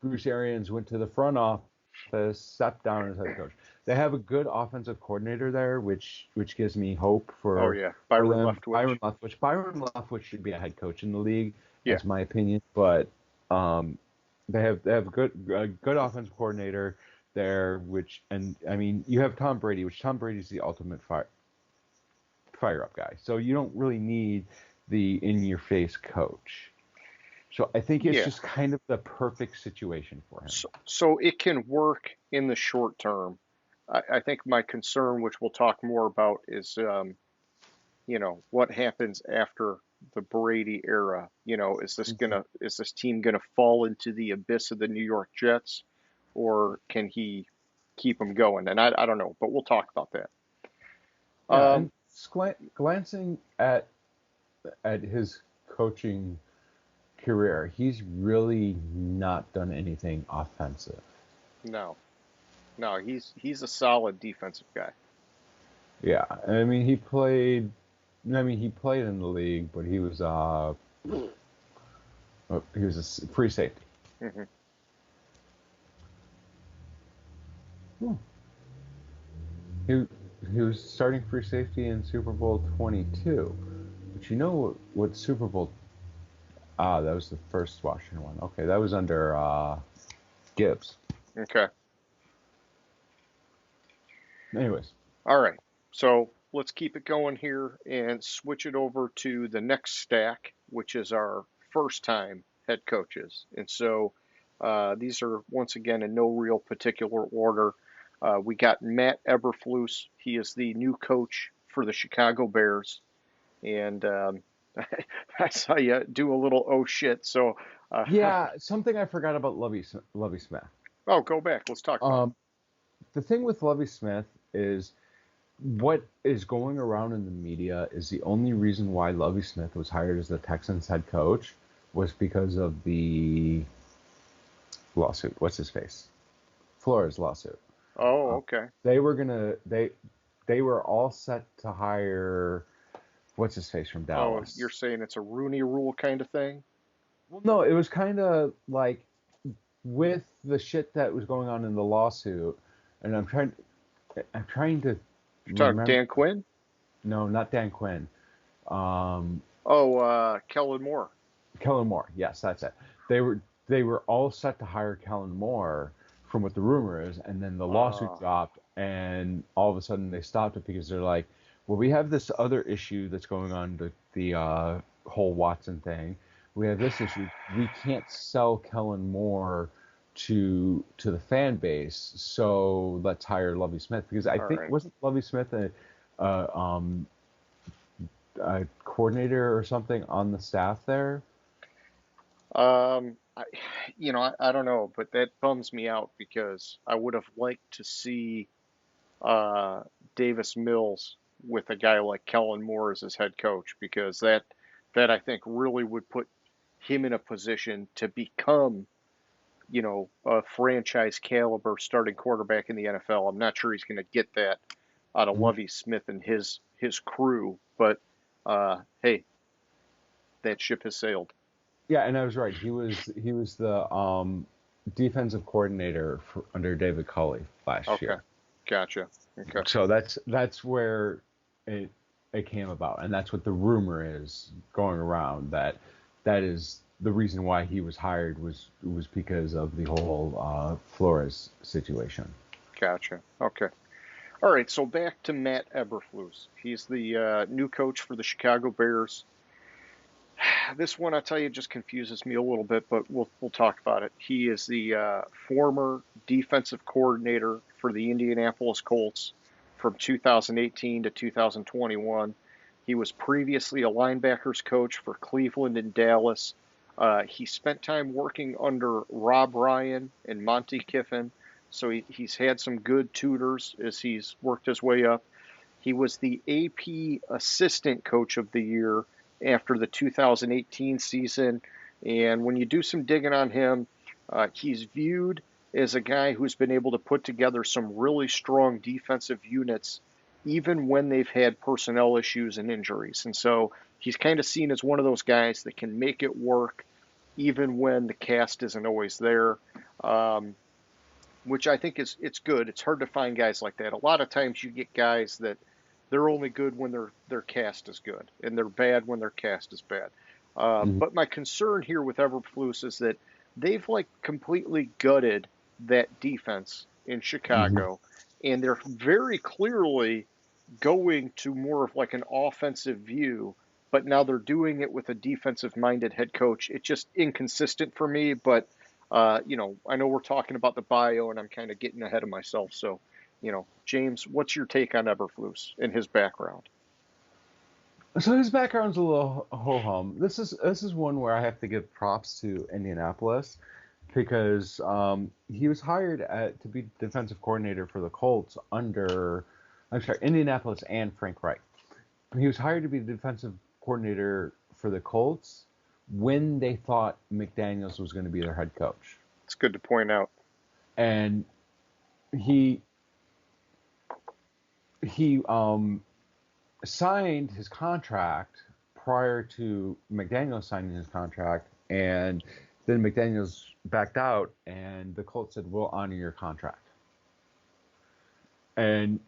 Bruce Arians went to the front office, sat down as head coach. They have a good offensive coordinator there, which gives me hope for. Oh yeah, Byron Leftwich. Byron Leftwich should be a head coach in the league. Yeah. That's my opinion. But they have a good offensive coordinator there, you have Tom Brady, which Tom Brady's the ultimate fire up guy. So you don't really need the in your face coach. So I think it's just kind of the perfect situation for him. So it can work in the short term. I think my concern, which we'll talk more about, is what happens after the Brady era. Is this team gonna fall into the abyss of the New York Jets, or can he keep them going? And I don't know, but we'll talk about that. And glancing at his coaching career, he's really not done anything offensive. No, he's a solid defensive guy. Yeah, he played in the league, but he was a free safety. Mm-hmm. He was starting free safety in Super Bowl 22. But you know what Super Bowl? That was the first Washington one. Okay, that was under Gibbs. Okay. Anyways. All right. So let's keep it going here and switch it over to the next stack, which is our first-time head coaches. And so these are, once again, in no real particular order. We got Matt Eberflus. He is the new coach for the Chicago Bears. And I saw you do a little oh shit. So something I forgot about Lovie Smith. Oh, go back. Let's talk about it. The thing with Lovie Smith is what is going around in the media is the only reason why Lovie Smith was hired as the Texans head coach was because of the lawsuit. What's his face? Flores lawsuit. Oh, okay. They were all set to hire what's his face from Dallas. Oh, you're saying it's a Rooney Rule kind of thing? Well, no, it was kind of like with the shit that was going on in the lawsuit, and I'm trying to. You're talking Dan Quinn? No, not Dan Quinn. Kellen Moore. Kellen Moore, yes, that's it. They were all set to hire Kellen Moore, from what the rumor is, and then the lawsuit dropped, and all of a sudden they stopped it because they're like, well, we have this other issue that's going on, the whole Watson thing. We have this issue. We can't sell Kellen Moore to the fan base, so let's hire Lovie Smith, because I think wasn't Lovie Smith a coordinator or something on the staff there? I, I don't know, but that bums me out because I would have liked to see uh, Davis Mills with a guy like Kellen Moore as his head coach because that I think really would put him in a position to become, a franchise caliber starting quarterback in the NFL. I'm not sure he's going to get that out of Mhm. Lovie Smith and his crew, but hey, that ship has sailed. Yeah, and I was right. He was the defensive coordinator under David Culley last Okay, year. gotcha. Okay, So that's where it it came about, and that's what the rumor is going around, that is the reason why he was hired, was because of the whole Flores situation. gotcha. Okay. All right, so back to Matt Eberflus. He's the new coach for the Chicago Bears. This one, I tell you, just confuses me a little bit, but we'll talk about it. He is the former defensive coordinator for the Indianapolis Colts from 2018 to 2021. He was previously a linebackers coach for Cleveland and Dallas. He spent time working under Rob Ryan and Monty Kiffin, so he's had some good tutors as he's worked his way up. He was the AP Assistant Coach of the Year after the 2018 season. And when you do some digging on him, he's viewed as a guy who's been able to put together some really strong defensive units, even when they've had personnel issues and injuries. And so he's kind of seen as one of those guys that can make it work, even when the cast isn't always there. Um, which I think is it's good. It's hard to find guys like that. A lot of times you get guys that they're only good when their cast is good, and they're bad when their cast is bad. Mhm. But my concern here with Eberflus is that they've like completely gutted that defense in Mhm. Chicago, and they're very clearly going to more of like an offensive view. But now they're doing it with a defensive minded head coach. It's just inconsistent for me, but I know we're talking about the bio, and I'm kind of getting ahead of myself. So, James, what's your take on Eberflus and his background? So his background's a little ho hum. This is one where I have to give props to Indianapolis, because he was hired to be defensive coordinator for the Colts under, I'm sorry, Indianapolis and Frank Reich. He was hired to be the defensive coordinator for the Colts when they thought McDaniels was going to be their head coach. It's good to point out. And he he signed his contract prior to McDaniels signing his contract, and then McDaniels backed out, and the Colts said, "We'll honor your contract." And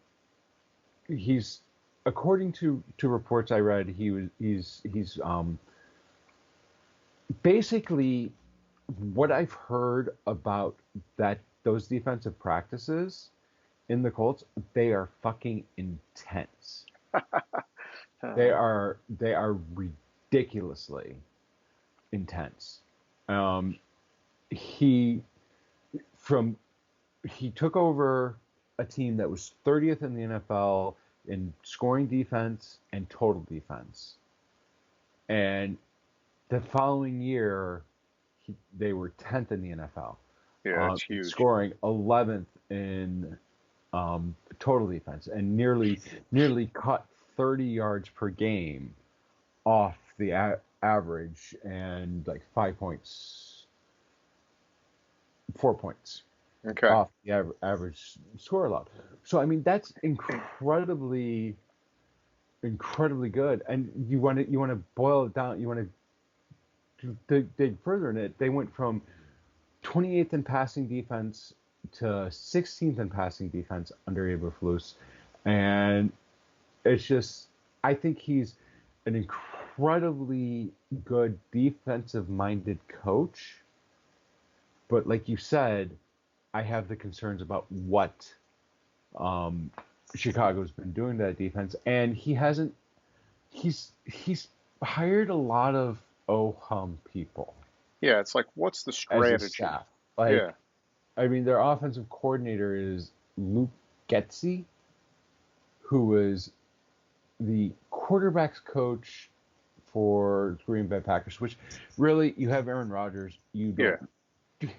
he's, according to reports I read, he's basically, what I've heard about that those defensive practices in the Colts, they are fucking intense. They are ridiculously intense. Um, he from he took over a team that was 30th in the NFL in scoring defense and total defense, and the following year they were 10th in the NFL, Yeah, it's huge. scoring 11th in total defense, and nearly cut 30 yards per game off the average, and like 5 points, 4 points Okay. off the average score allowed. So I mean, that's incredibly good. And you want to boil it down. You want to dig further in it. They went from 28th in passing defense to 16th in passing defense under Eberflus, and it's just, I think he's an incredibly good defensive minded coach. But like you said, I have the concerns about what um, Chicago's been doing to that defense, and he hasn't. He's hired a lot of oh hum people Yeah, it's like, what's the as his strategy? staff. Like, Yeah. I mean, their offensive coordinator is Luke Getzey, who was the quarterbacks coach for Green Bay Packers, which really you have Aaron Rodgers. You Yeah. don't.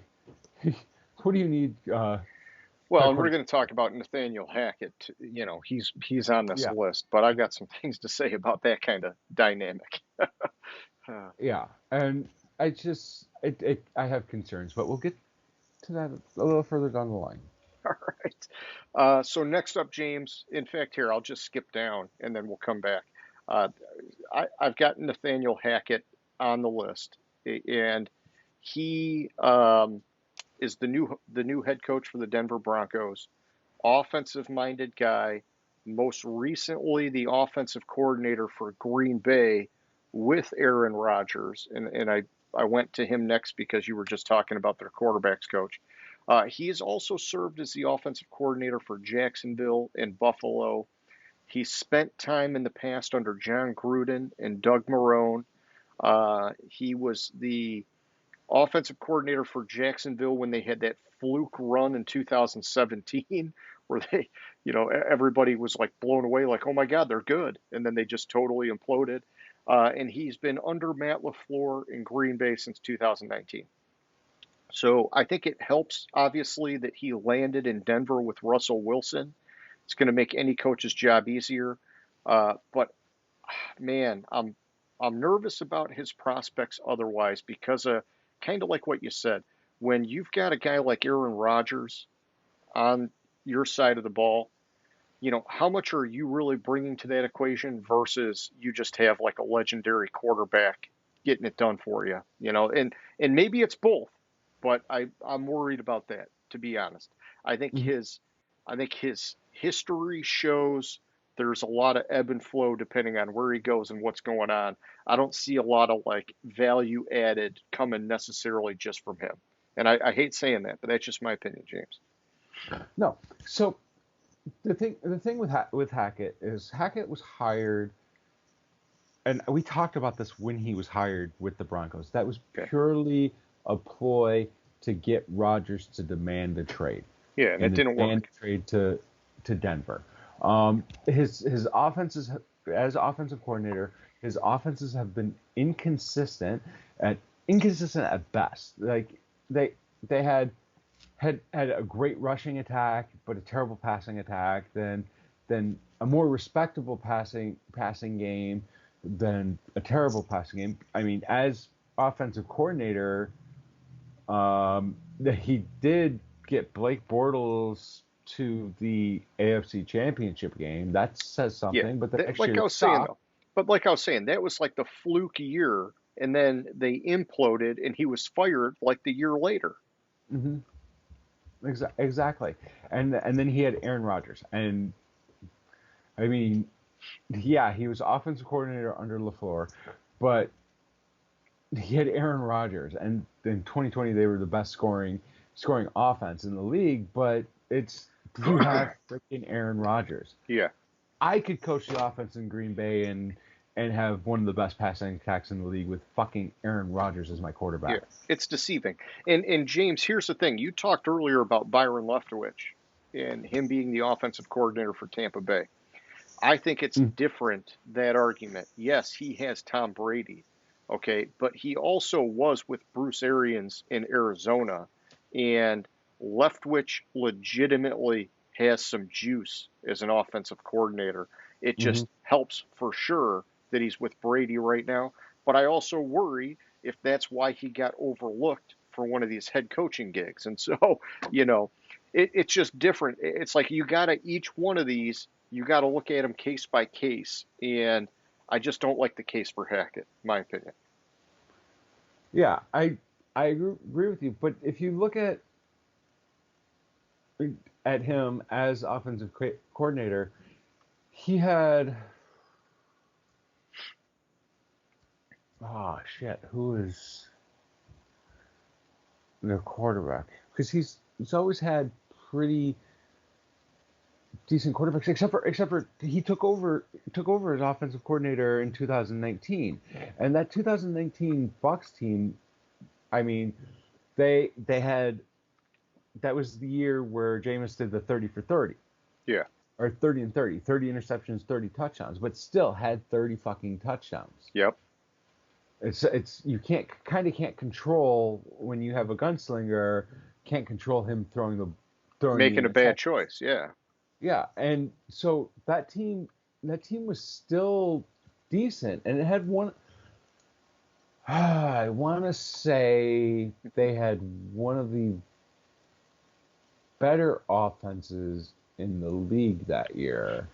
What do you need? Well, and we're going to talk about Nathaniel Hackett. He's on this Yeah, list, but I've got some things to say about that kind of dynamic. yeah, and I have concerns, but we'll get to that a little further down the line. All right. So next up, James. In fact, here I'll just skip down and then we'll come back. Uh, I've got Nathaniel Hackett on the list, and he is the new head coach for the Denver Broncos. Offensive-minded guy. Most recently, the offensive coordinator for Green Bay with Aaron Rodgers, and I went to him next because you were just talking about their quarterbacks coach. He has also served as the offensive coordinator for Jacksonville and Buffalo. He spent time in the past under John Gruden and Doug Marrone. He was the offensive coordinator for Jacksonville when they had that fluke run in 2017 where everybody was like blown away, like, oh my God, they're good. And then they just totally imploded. And he's been under Matt LaFleur in Green Bay since 2019. So I think it helps, obviously, that he landed in Denver with Russell Wilson. It's going to make any coach's job easier. But man, I'm nervous about his prospects otherwise because of kind of like what you said. When you've got a guy like Aaron Rodgers on your side of the ball, how much are you really bringing to that equation versus you just have like a legendary quarterback getting it done for you, and maybe it's both, but I'm worried about that, to be honest. I think Mhm. his history shows there's a lot of ebb and flow depending on where he goes and what's going on. I don't see a lot of like value added coming necessarily just from him. And I hate saying that, but that's just my opinion, James. No, so the thing with Hackett is Hackett was hired, and we talked about this when he was hired with the Broncos. That was Okay. purely a ploy to get Rodgers to demand a trade. Yeah, and it didn't Demand work. a trade to Denver. His offenses as offensive coordinator, his offenses have been inconsistent at best. Like they had a great rushing attack, but a terrible passing attack. Then a more respectable passing game than a terrible passing game. I mean, as offensive coordinator, he did get Blake Bortles to the AFC Championship game. That says Yeah, something. But the next like year I they was saying stopped. though, but like I was saying, that was like the fluke year, and then they imploded, and he was fired like the year later. Hmm. Exactly. And then he had Aaron Rodgers, and I mean, yeah, he was offensive coordinator under LaFleur, but he had Aaron Rodgers, and in 2020 they were the best scoring offense in the league. But you have freaking Aaron Rodgers. Yeah, I could coach the offense in Green Bay and have one of the best passing attacks in the league with fucking Aaron Rodgers as my yeah, quarterback. it's deceiving. And James, here's the thing: you talked earlier about Byron Leftwich and him being the offensive coordinator for Tampa Bay. I think it's Mm. different, that argument. Yes, he has Tom Brady, okay, but he also was with Bruce Arians in Arizona, and Leftwich legitimately has some juice as an offensive coordinator. It Mm-hmm. just helps for sure that he's with Brady right now, but I also worry if that's why he got overlooked for one of these head coaching gigs. And so, you know, it's just different. It's like you got to each one of these you got to look at them case by case, and I just don't like the case for Hackett, in my opinion. Yeah, I agree with you. But if you look at him as offensive coordinator, he had oh shit, who is the quarterback? Because he's always had pretty decent quarterbacks, except for he took over as offensive coordinator in 2019, and that 2019 Bucks team. I mean, they had that was the year where Jameis did the 30 for 30 Yeah, or 30 and 30 interceptions, 30 touchdowns, but still had 30 fucking touchdowns. yep. It's you can't control when you have a gunslinger, can't control him throwing Making the a bad attack. choice. Yeah. Yeah, and so that team was still decent, and it had one. I want to say they had one of the better offenses in the league that year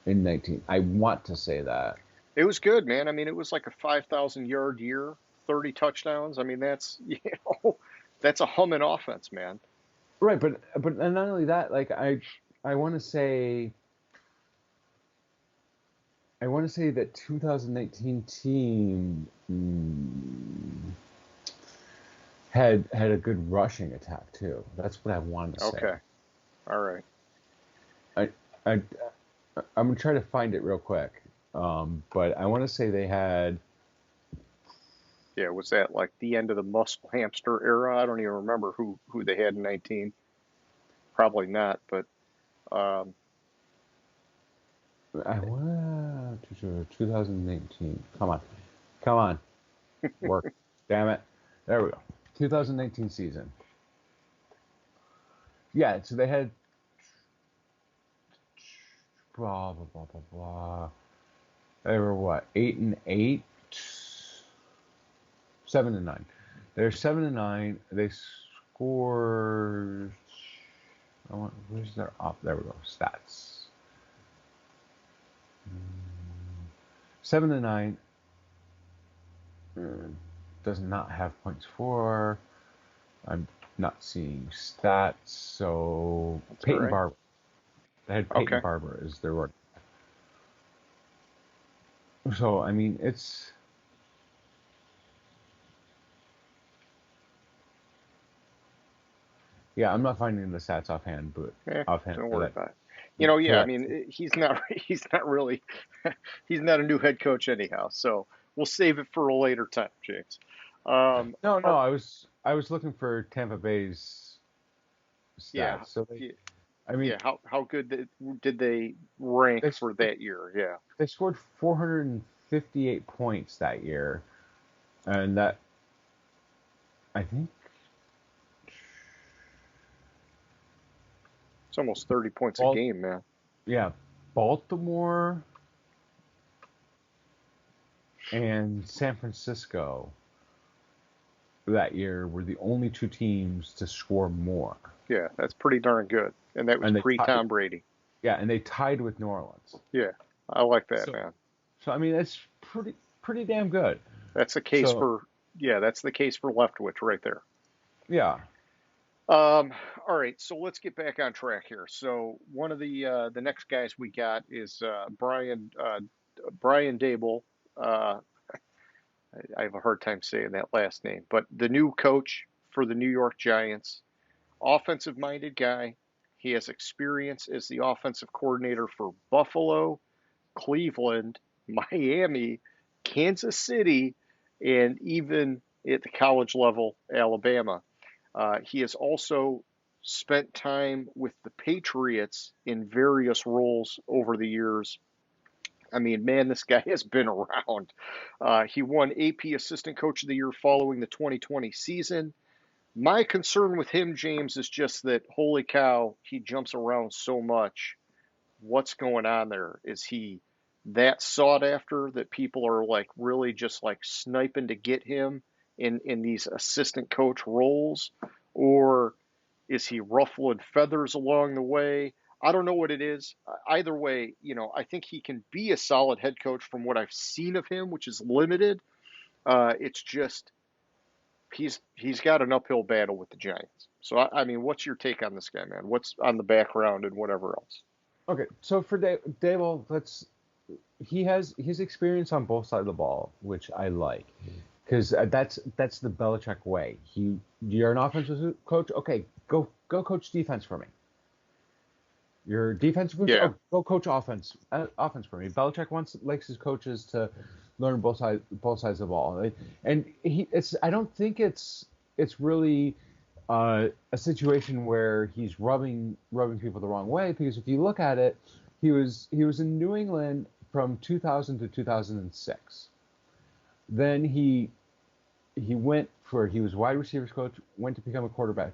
in 19. I want to say that. It was good, man. I mean, it was like a 5,000-yard year, 30 touchdowns. I mean, that's, that's a humming offense, man. Right, but and not only that, like I want to say that 2019 team had a good rushing attack too. That's what I wanted to say. Okay. All right. I I I'm gonna try to find it real quick. But I want to say they had. Yeah, was that like the end of the muscle hamster era? I don't even remember who they had in 19. Probably not, but um, I want 2019. Come on, work. Damn it. There we go. 2019 season. Yeah, so they had blah blah blah blah blah. They were what, 8-8, 7-9. They're 7-9. They scored. Where's their up? There we go. Stats. 7-9. Does not have points for. I'm not seeing stats. So that's all Peyton right. Barber. They had Peyton Okay. Barber as their work. So I mean, it's. Yeah, I'm not finding the stats offhand, but Yeah, offhand don't for worry that about it. for Yeah, I that. mean, he's not he's not really he's not a new head coach anyhow. So we'll save it for a later time, James. No, All, I was looking for Tampa Bay's yeah, stats. So they, yeah, I mean, yeah. How good did they rank they for scored, that year? Yeah. they scored 458 points that year, and that I think, It's almost 30 points a Bal- game, man. yeah, Baltimore and San Francisco that year were the only two teams to score more, Yeah, that's pretty darn good. And that was and they pre tied. Tom Brady. Yeah, and they tied with New Orleans. Yeah, I like that, So, man. so I mean, it's pretty damn good. That's the case So, for yeah, that's the case for Leftwich right there. yeah, Um, all right, so let's get back on track here. So one of the next guys we got is Brian Dable. Uh, I have a hard time saying that last name, but the new coach for the New York Giants, offensive minded guy. He has experience as the offensive coordinator for Buffalo, Cleveland, Miami, Kansas City, and even at the college level, Alabama. He has also spent time with the Patriots in various roles over the years. I mean, man, this guy has been around. He won AP Assistant Coach of the Year following the 2020 season. My concern with him, James, is just that, holy cow, he jumps around so much. What's going on there? Is he that sought after that people are like really just like sniping to get him in these assistant coach roles? Or is he ruffling feathers along the way? I don't know what it is. Either way, I think he can be a solid head coach from what I've seen of him, which is limited. It's just he's got an uphill battle with the Giants. So I mean, what's your take on this guy, man? What's on the background and whatever else? okay. So for Dable, he has his experience on both sides of the ball, which I like, because that's the Belichick way. You're an offensive coach, okay, go coach defense for me. You're defensive coach, Yeah, oh, go coach offense for me. Belichick likes his coaches to learn both sides of the ball, and I don't think it's really a situation where he's rubbing people the wrong way, because if you look at it, he was in New England from 2000 to 2006. Then he was wide receivers coach, went to become a quarterbacks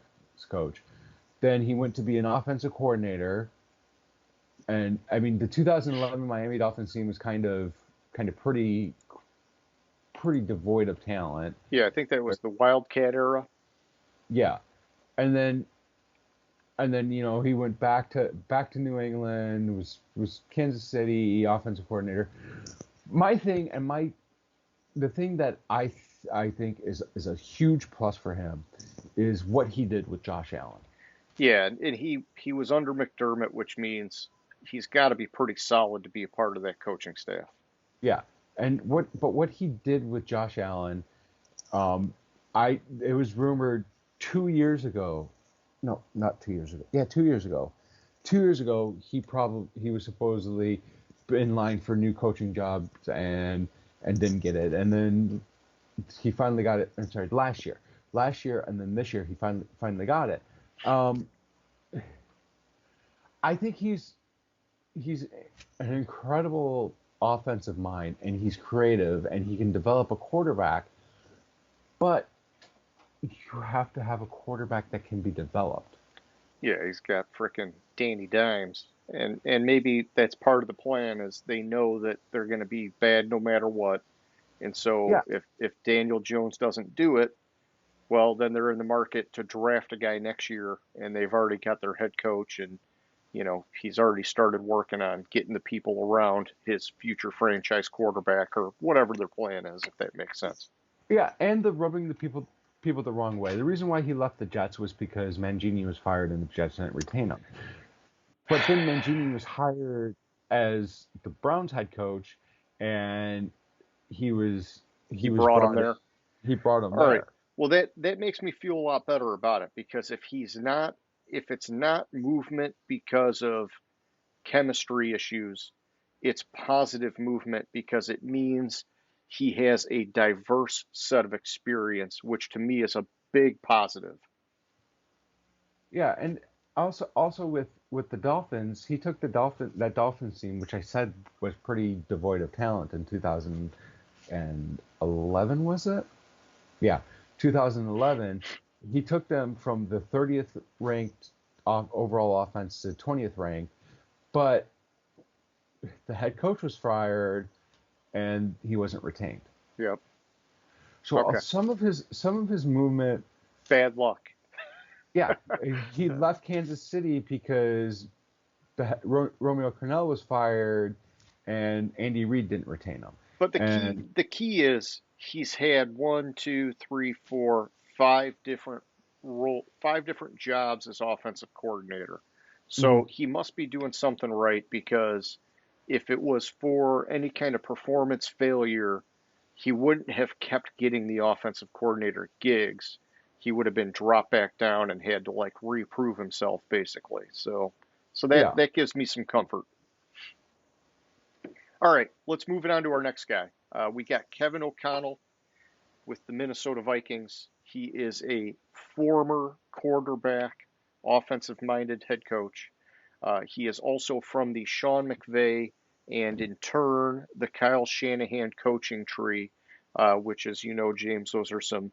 coach. Then he went to be an offensive coordinator. And I mean, the 2011 Miami Dolphins team was kind of pretty devoid of talent. Yeah, I think that was the Wildcat era. Yeah, and then he went back to New England. Was Kansas City offensive coordinator. The thing that I think is a huge plus for him is what he did with Josh Allen. Yeah, and he was under McDermott, which means he's got to be pretty solid to be a part of that coaching staff. Yeah, and what he did with Josh Allen, it was rumored 2 years ago. No, not 2 years ago. Yeah, 2 years ago. 2 years ago, he was supposedly in line for new coaching jobs and didn't get it, and then he finally got it. I'm sorry, last year, and then this year he finally got it. I think he's an incredible offensive mind, and he's creative, and he can develop a quarterback, but you have to have a quarterback that can be developed. Yeah, he's got frickin' Danny Dimes, and maybe that's part of the plan is they know that they're going to be bad no matter what, and so Yeah, if Daniel Jones doesn't do it, well, then they're in the market to draft a guy next year, and they've already got their head coach, and he's already started working on getting the people around his future franchise quarterback or whatever their plan is, if that makes sense. yeah, and the rubbing the people the wrong way. The reason why he left the Jets was because Mangini was fired and the Jets didn't retain him. But then Mangini was hired as the Browns head coach, and he was Brought him brought in. there. He brought him All right. there. Well, that makes me feel a lot better about it because if it's not movement because of chemistry issues, it's positive movement because it means he has a diverse set of experience, which to me is a big positive. Yeah, and also with the Dolphins, he took that Dolphins team, which I said was pretty devoid of talent in 2011, was it? Yeah, 2011. He took them from the 30th ranked overall offense to 20th ranked, but the head coach was fired and he wasn't retained. Yep. So Okay. some of his movement, Bad luck. yeah, he left Kansas City because Romeo Crennel was fired and Andy Reid didn't retain him. But And the key is he's had one, two, three, four, five different jobs as offensive coordinator. So he must be doing something right because if it was for any kind of performance failure, he wouldn't have kept getting the offensive coordinator gigs. He would have been dropped back down and had to like reprove himself basically. So yeah, that gives me some comfort. All right, let's move it on to our next guy. We got Kevin O'Connell with the Minnesota Vikings. He is a former quarterback, offensive minded head coach. He is also from the Sean McVay and in turn the Kyle Shanahan coaching tree, which, as you know, James, those are some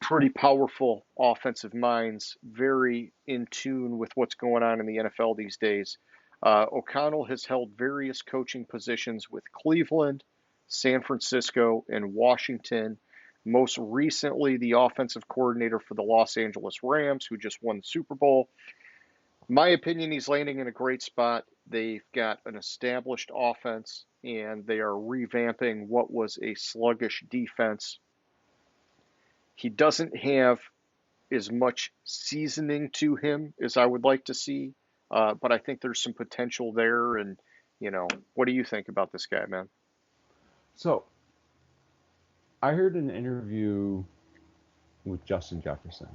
pretty powerful offensive minds, very in tune with what's going on in the NFL these days. O'Connell has held various coaching positions with Cleveland, San Francisco, and Washington. Most recently, the offensive coordinator for the Los Angeles Rams, who just won the Super Bowl. My opinion, he's landing in a great spot. They've got an established offense, and they are revamping what was a sluggish defense. He doesn't have as much seasoning to him as I would like to see, but I think there's some potential there. And, what do you think about this guy, man? so I heard an interview with Justin Jefferson,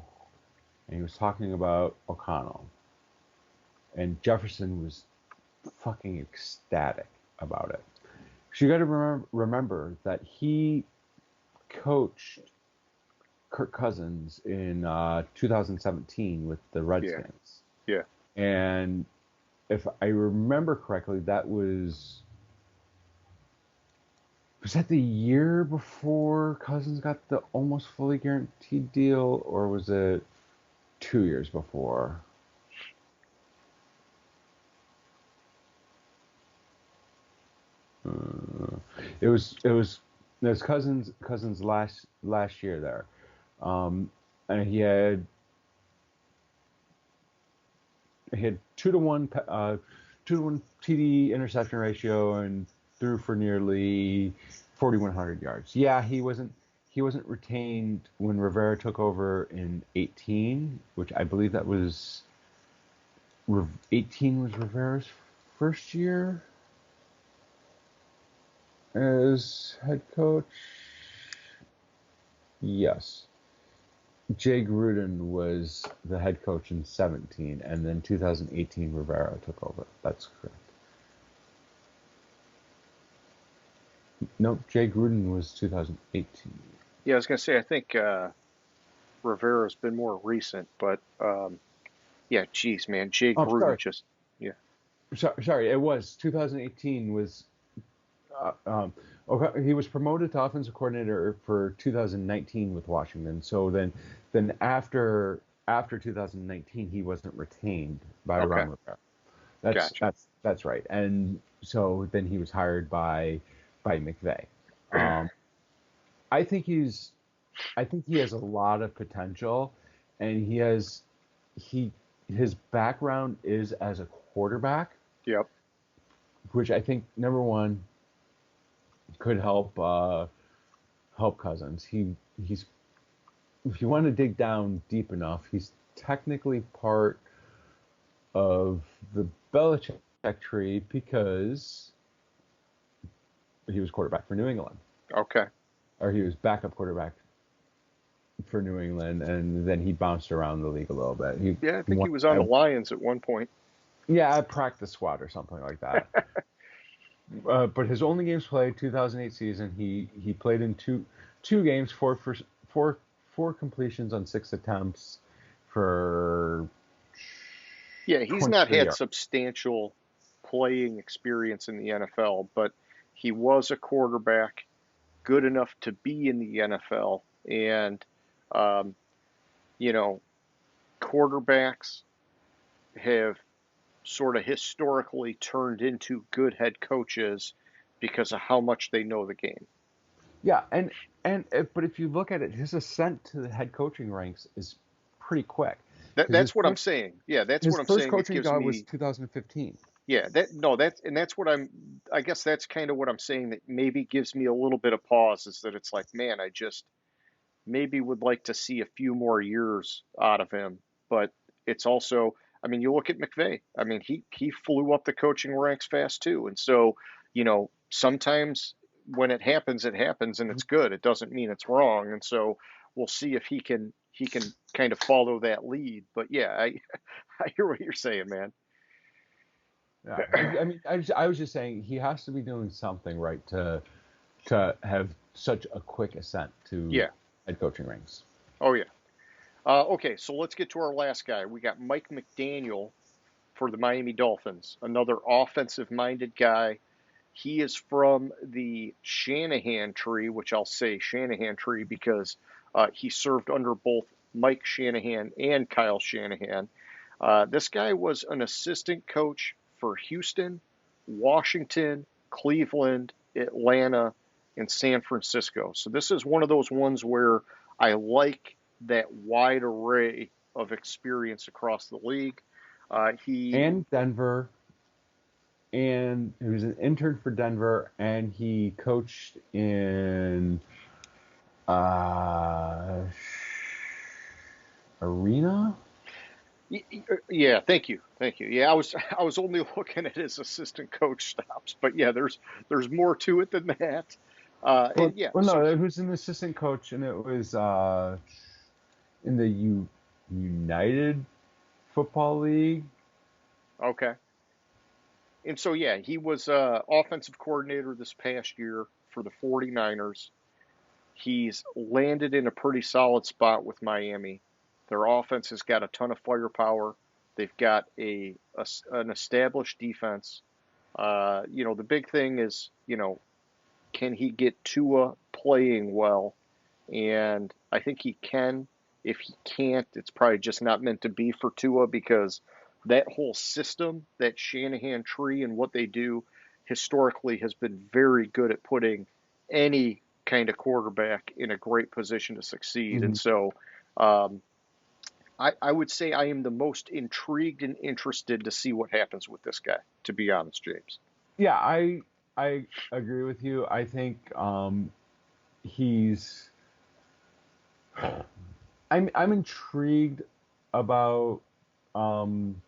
and he was talking about O'Connell, and Jefferson was fucking ecstatic about it. So you got to remember that he coached Kirk Cousins in 2017 with the Redskins. Yeah. And if I remember correctly, that was Was that the year before Cousins got the almost fully guaranteed deal, or was it 2 years before? Uh, it was Cousins last year there, and he had 2-to-1 TD interception ratio and threw for nearly 4,100 yards. Yeah, he wasn't retained when Rivera took over in 18, which I believe that was 18 was Rivera's first year as head coach. Yes. Jay Gruden was the head coach in 17, and then 2018 Rivera took over. That's correct. Nope, Jay Gruden was 2018. Yeah, I was going to say, I think Rivera's been more recent, but yeah, geez, man, Jay Oh, Gruden sorry. just, yeah. Sorry, it was 2018 was okay, he was promoted to offensive coordinator for 2019 with Washington. So then after 2019 he wasn't retained by Okay, Ron Rivera. That's gotcha. that's that's right. And so then he was hired by McVay. Um, I think he has a lot of potential, and he his background is as a quarterback, Yep. which I think number one could help Cousins. He's if you want to dig down deep enough, he's technically part of the Belichick tree because he was quarterback for New England, Okay. or he was backup quarterback for New England, and then he bounced around the league a little bit. He Yeah, I think he won, was on the Lions at one point. yeah, a practice squad or something like that. But his only games played 2008 season. He played in two games, four completions on 6 attempts for Yeah, he's not 23 had yards. substantial playing experience in the NFL, but he was a quarterback good enough to be in the NFL. And, um, you know, quarterbacks have sort of historically turned into good head coaches because of how much they know the game. Yeah, but if you look at it, his ascent to the head coaching ranks is pretty quick because That's what I'm saying. Yeah, that's his what I'm first saying. It coaching gives job was me, 2015. yeah, that's what I guess that's kind of what I'm saying that maybe gives me a little bit of pause is that it's like, man, I just maybe would like to see a few more years out of him. But it's also, I mean, you look at McVay. I mean, he flew up the coaching ranks fast too. And so, sometimes when it happens and it's good. It doesn't mean it's wrong. And so we'll see if he can kind of follow that lead. But yeah, I hear what you're saying, man. Yeah, I mean, I was just saying he has to be doing something right to have such a quick ascent to Yeah. head coaching ranks. Oh yeah. Okay, so let's get to our last guy. We got Mike McDaniel for the Miami Dolphins, another offensive minded guy. He is from the Shanahan tree, which I'll say Shanahan tree because he served under both Mike Shanahan and Kyle Shanahan. This guy was an assistant coach for Houston, Washington, Cleveland, Atlanta, and San Francisco. So this is one of those ones where I like that wide array of experience across the league. He And Denver, and he was an intern for Denver, and he coached in uh, Arena. Yeah, thank you. Yeah, I was only looking at his assistant coach stops, but yeah, there's more to it than that. Well, And yeah, well, so no, it was an assistant coach, and it was in the United Football League. okay, and so yeah, he was offensive coordinator this past year for the 49ers. He's landed in a pretty solid spot with Miami. Their offense has got a ton of firepower. They've got an established defense. The big thing is, can he get Tua playing well? And I think he can. If he can't, it's probably just not meant to be for Tua because that whole system, that Shanahan tree and what they do historically has been very good at putting any kind of quarterback in a great position to succeed. And Mhm. so I would say I am the most intrigued and interested to see what happens with this guy, to be honest, James. Yeah, I agree with you. I think he's I'm intrigued about um,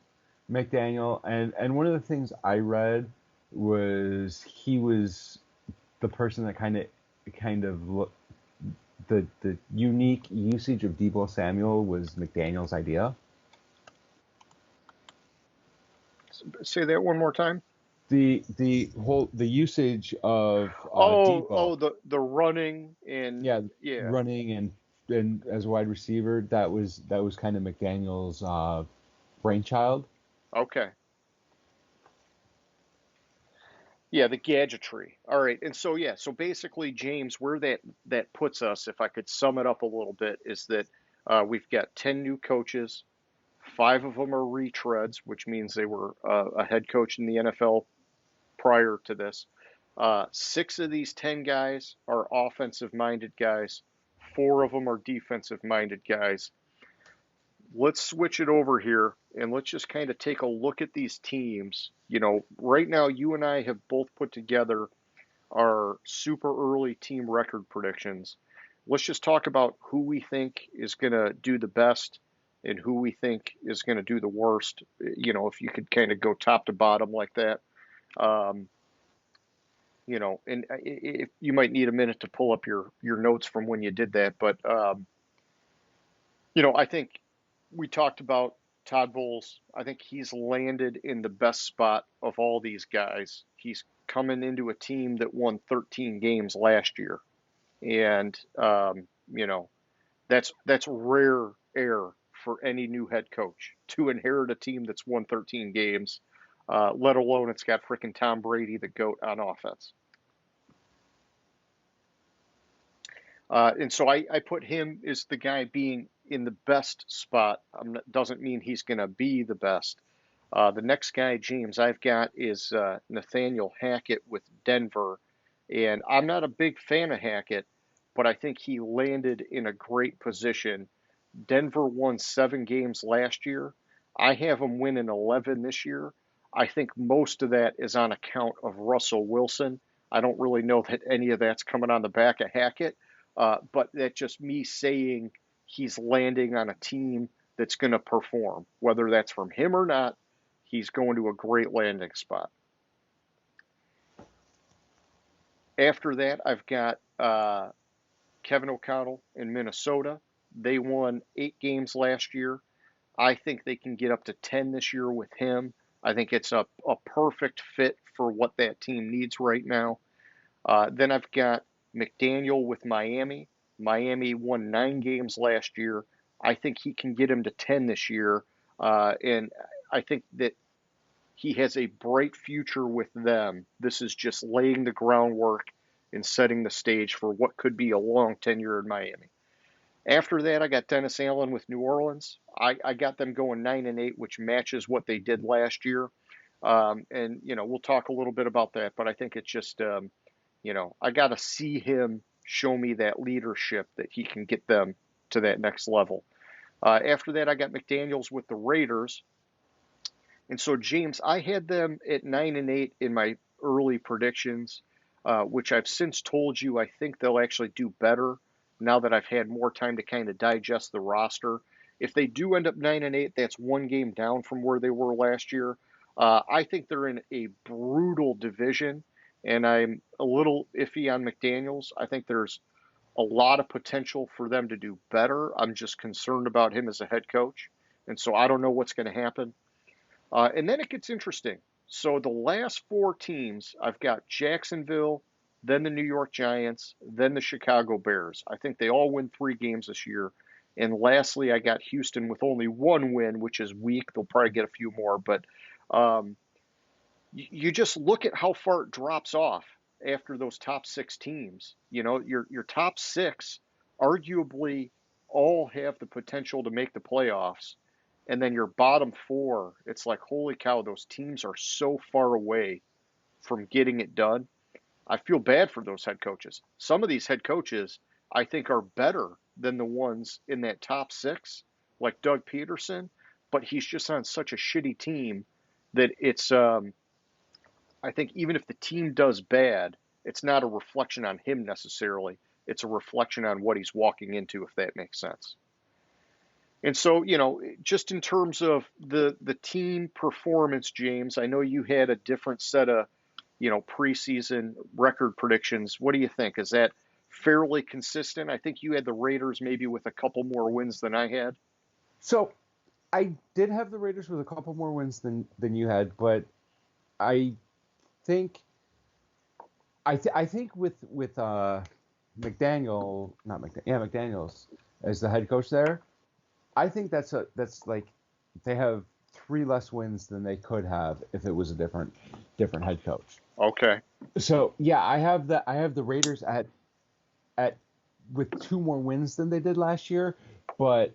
McDaniel, and one of the things I read was he was the person that the unique usage of Debo Samuel was McDaniel's idea. Say that one more time. The usage of Debo, The running and yeah, yeah. running and as a wide receiver, that was kind of McDaniel's brainchild. Okay. Yeah, the gadgetry. All right. And so yeah, so basically, James, where that puts us, if I could sum it up a little bit, is that we've got 10 new coaches. 5 of them are retreads, which means they were a head coach in the NFL prior to this. 6 of these 10 guys are offensive minded guys. 4 of them are defensive minded guys. Let's switch it over here and let's just kind of take a look at these teams. You know, right now, you and I have both put together our super early team record predictions. Let's just talk about who we think is going to do the best and who we think is going to do the worst. You know, if you could kind of go top to bottom like that. Um, you know, and if you might need a minute to pull up your notes from when you did that, but you know, I think we talked about Todd Bowles. I think he's landed in the best spot of all these guys. He's coming into a team that won 13 games last year, and you know that's rare air for any new head coach to inherit a team that's won 13 games, let alone it's got freaking Tom Brady, the GOAT, on offense. And so I put him as the guy being in the best spot. Doesn't mean he's going to be the best. The next guy, James, I've got is Nathaniel Hackett with Denver. And I'm not a big fan of Hackett, but I think he landed in a great position. Denver won 7 games last year. I have them winning 11 this year. I think most of that is on account of Russell Wilson. I don't really know that any of that's coming on the back of Hackett, but that's just me saying he's landing on a team that's going to perform. Whether that's from him or not, he's going to a great landing spot. After that, I've got Kevin O'Connell in Minnesota. They won 8 games last year. I think they can get up to 10 this year with him. I think it's a perfect fit for what that team needs right now. Then I've got McDaniel with Miami. Miami won 9 games last year. I think he can get him to 10 this year. And I think that he has a bright future with them. This is just laying the groundwork and setting the stage for what could be a long tenure in Miami. After that, I got Dennis Allen with New Orleans. I got them going 9-8, which matches what they did last year. And you know, we'll talk a little bit about that, but I think it's just you know, I got to see him show me that leadership that he can get them to that next level. After that, I got McDaniels with the Raiders. And so, James, I had them at 9-8 in my early predictions, which I've since told you I think they'll actually do better now that I've had more time to kind of digest the roster. If they do end up 9-8, that's 1 game down from where they were last year. I think they're in a brutal division, and I'm a little iffy on McDaniels. I think there's a lot of potential for them to do better. I'm just concerned about him as a head coach, and so I don't know what's going to happen. And then it gets interesting. So the last 4 teams, I've got Jacksonville, then the New York Giants, then the Chicago Bears. I think they all win 3 games this year. And lastly, I got Houston with only 1 win, which is weak. They'll probably get a few more. But you just look at how far it drops off. after those top six teams. You know, your top six arguably all have the potential to make the playoffs. And then your bottom four, it's like, holy cow, those teams are so far away from getting it done. I feel bad for those head coaches. Some of these head coaches, I think, are better than the ones in that top six, like Doug Peterson, but he's just on such a shitty team that it's, I think, even if the team does bad, it's not a reflection on him necessarily. It's a reflection on what he's walking into, if that makes sense. And so, you know, just in terms of the team performance, James, I know you had a different set of, you know, preseason record predictions. What do you think? Is that fairly consistent? I think you had the Raiders maybe with a couple more wins than I had. So I did have the Raiders with a couple more wins than you had, but I think I think with McDaniel, not McDaniel, yeah, McDaniels as the head coach there, I think that's like they have 3 less wins than they could have if it was a different head coach. Okay. So yeah, I have the Raiders at with 2 more wins than they did last year, but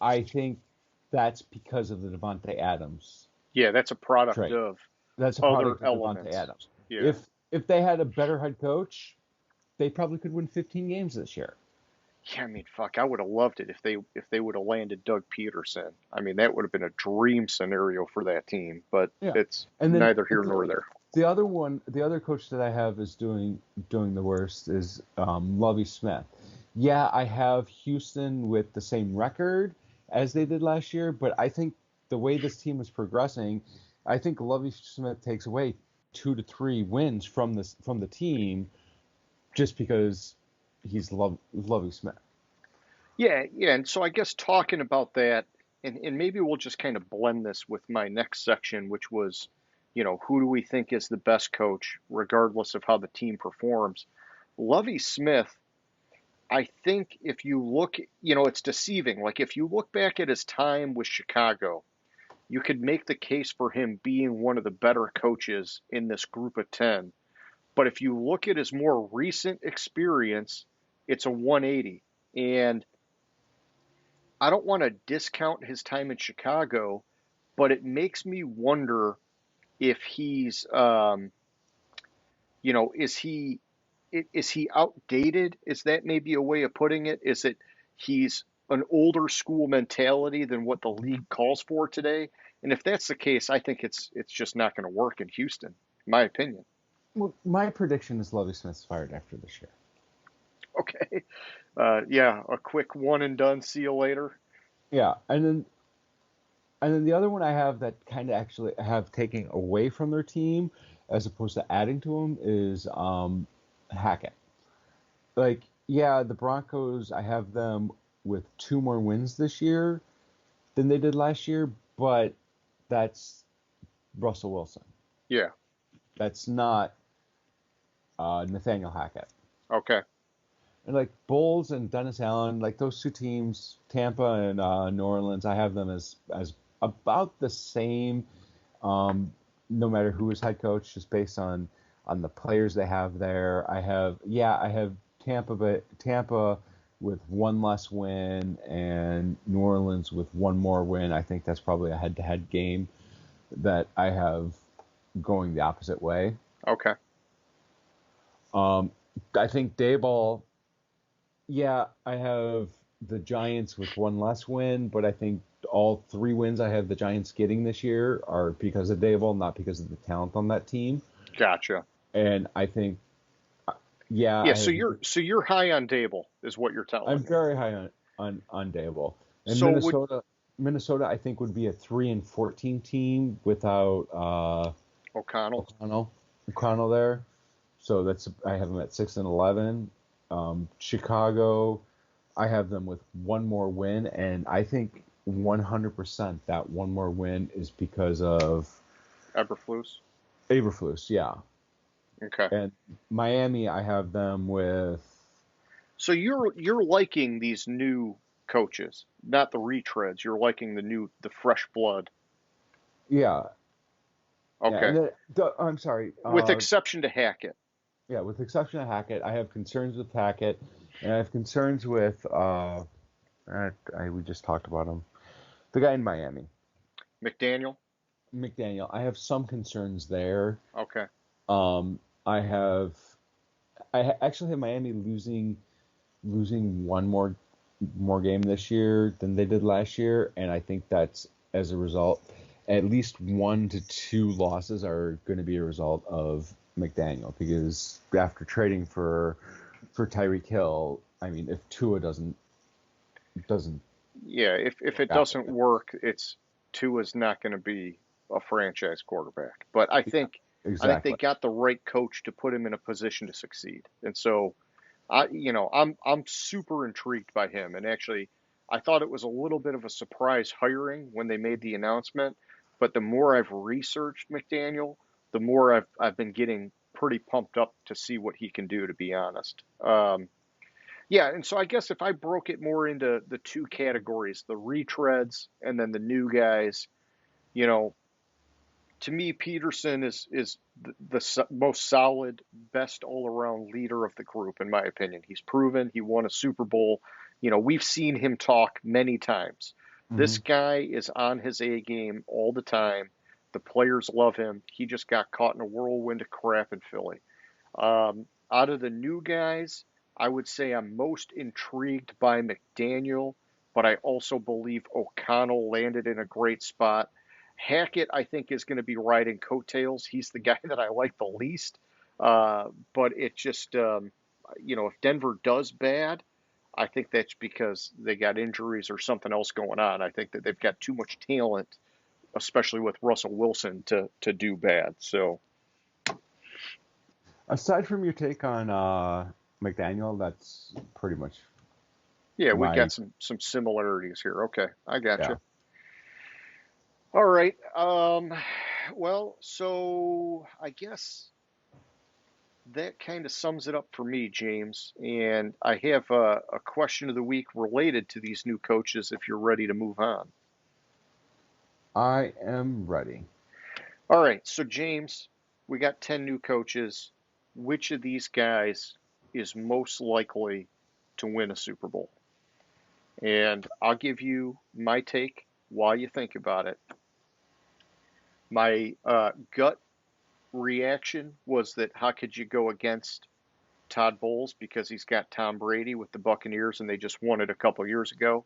I think that's because of the Devontae Adams Yeah, that's a product trade. of That's a other product of elements. Devontae Adams. Yeah. If they had a better head coach, they probably could win 15 games this year. Yeah, I mean, fuck, I would have loved it if they would have landed Doug Peterson. I mean, that would have been a dream scenario for that team, but Yeah. it's And then neither here nor there. the other coach that I have is doing the worst is Lovie Smith. Yeah, I have Houston with the same record as they did last year, but I think the way this team is progressing, I think Lovie Smith takes away 2 to 3 wins from the team just because he's Lovie Smith. Yeah, yeah, and so I guess talking about that, and maybe we'll just kind of blend this with my next section, which was, you know, who do we think is the best coach, regardless of how the team performs. Lovie Smith, I think if you look, you know, it's deceiving. Like if you look back at his time with Chicago, you could make the case for him being one of the better coaches in this group of 10. But if you look at his more recent experience, it's a 180. And I don't want to discount his time in Chicago, but it makes me wonder if he's, you know, is he outdated? Is that maybe a way of putting it? Is it he's an older school mentality than what the league calls for today? And if that's the case, I think it's just not going to work in Houston, in my opinion. Well, my prediction is Lovie Smith's fired after this year. Okay. Yeah, a quick one and done. See you later. Yeah, and then the other one I have that kind of actually have taken away from their team as opposed to adding to them is Hackett. Like, yeah, the Broncos, I have them with 2 more wins this year than they did last year, but that's Russell Wilson. Yeah. That's not Nathaniel Hackett. Okay. And like Bulls and Dennis Allen, like those 2 teams, Tampa and New Orleans, I have them as about the same, no matter who is head coach, just based on the players they have there. I have Tampa with 1 less win and New Orleans with 1 more win. I think that's probably a head-to-head game that I have going the opposite way. Okay. I think Dayball, yeah, I have the Giants with 1 less win, but I think all 3 wins I have the Giants getting this year are because of Dayball, not because of the talent on that team. Gotcha. And I think, yeah. Yeah, so you're high on Dable, is what you're telling I'm me. very high on Dayball. And So Minnesota, I think, would be a 3-14 team without O'Connell there. So I have them at 6-11. Chicago, I have them with 1 more win, and I think 100% that 1 more win is because of Eberflus, yeah. Okay. And Miami, I have them with. So you're liking these new coaches, not the retreads. You're liking the fresh blood. Yeah. Okay. Yeah, I'm sorry. With exception to Hackett. Yeah, with the exception of Hackett, I have concerns with Hackett, and I have concerns with we just talked about him, the guy in Miami, McDaniel. McDaniel. I have some concerns there. Okay. Um, I have, actually have Miami losing one more game this year than they did last year, and I think that's as a result. At least 1 to 2 losses are going to be a result of McDaniel, because after trading for Tyreek Hill, I mean, if Tua doesn't Yeah, if it work out, doesn't work, it's Tua's not going to be a franchise quarterback. But yeah, I think they exactly. got the right coach to put him in a position to succeed. And so I'm super intrigued by him. And actually, I thought it was a little bit of a surprise hiring when they made the announcement. But the more I've researched McDaniel, the more I've been getting pretty pumped up to see what he can do. To be honest. Yeah, and so I guess if I broke it more into the two categories, the retreads and then the new guys, you know, to me, Peterson is the most solid, best all around leader of the group, in my opinion. He's proven he won a Super Bowl. We've seen him talk many times. Hmm. This guy is on his A game all the time. The players love him. He just got caught in a whirlwind of crap in Philly. Out of the new guys, I would say I'm most intrigued by McDaniel, but I also believe O'Connell landed in a great spot. Hackett, I think, is going to be riding coattails. He's the guy that I like the least. But it just, if Denver does bad, I think that's because they got injuries or something else going on. I think that they've got too much talent, especially with Russell Wilson, to do bad. So, Aside from your take on McDaniel, that's pretty much yeah, we my got some similarities here. Okay, I got yeah. you. All right. Well, so I guess that kind of sums it up for me, James. And I have a question of the week related to these new coaches if you're ready to move on. I am ready. All right. So, James, we got 10 new coaches. Which of these guys is most likely to win a Super Bowl? And I'll give you my take while you think about it. My gut reaction was that how could you go against Todd Bowles because he's got Tom Brady with the Buccaneers and they just won it a couple years ago.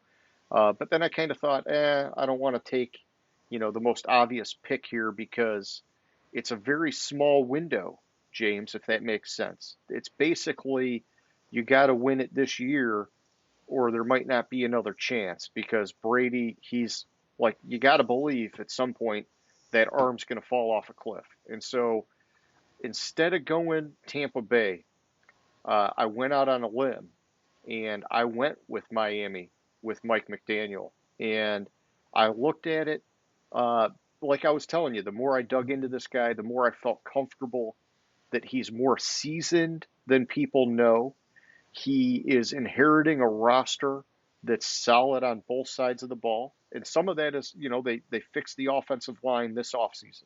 But then I kind of thought, I don't want to take, the most obvious pick here because it's a very small window, James, if that makes sense. It's basically you got to win it this year or there might not be another chance because Brady, he's like, you got to believe at some point that arm's going to fall off a cliff. And so instead of going Tampa Bay, I went out on a limb and I went with Miami with Mike McDaniel. And I looked at it, uh, like I was telling you, the more I dug into this guy, the more I felt comfortable that he's more seasoned than people know. He is inheriting a roster that's solid on both sides of the ball. And some of that is, they fixed the offensive line this offseason.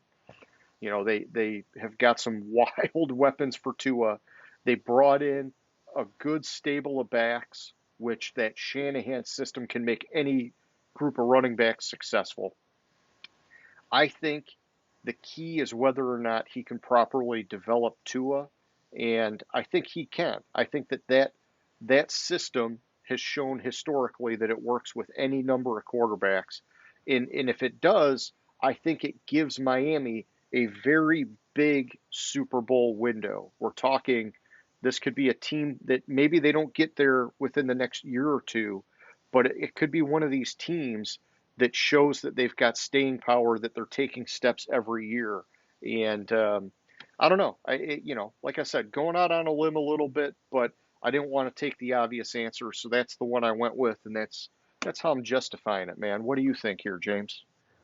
They have got some wild weapons for Tua. They brought in a good stable of backs, which that Shanahan system can make any group of running backs successful. I think the key is whether or not he can properly develop Tua, and I think he can. I think that system has shown historically that it works with any number of quarterbacks, and if it does, I think it gives Miami a very big Super Bowl window. We're talking this could be a team that maybe they don't get there within the next year or two, but it could be one of these teams that shows that they've got staying power, that they're taking steps every year. And I don't know. Like I said, going out on a limb a little bit, but I didn't want to take the obvious answer, so that's the one I went with, and that's how I'm justifying it, man. What do you think here, James?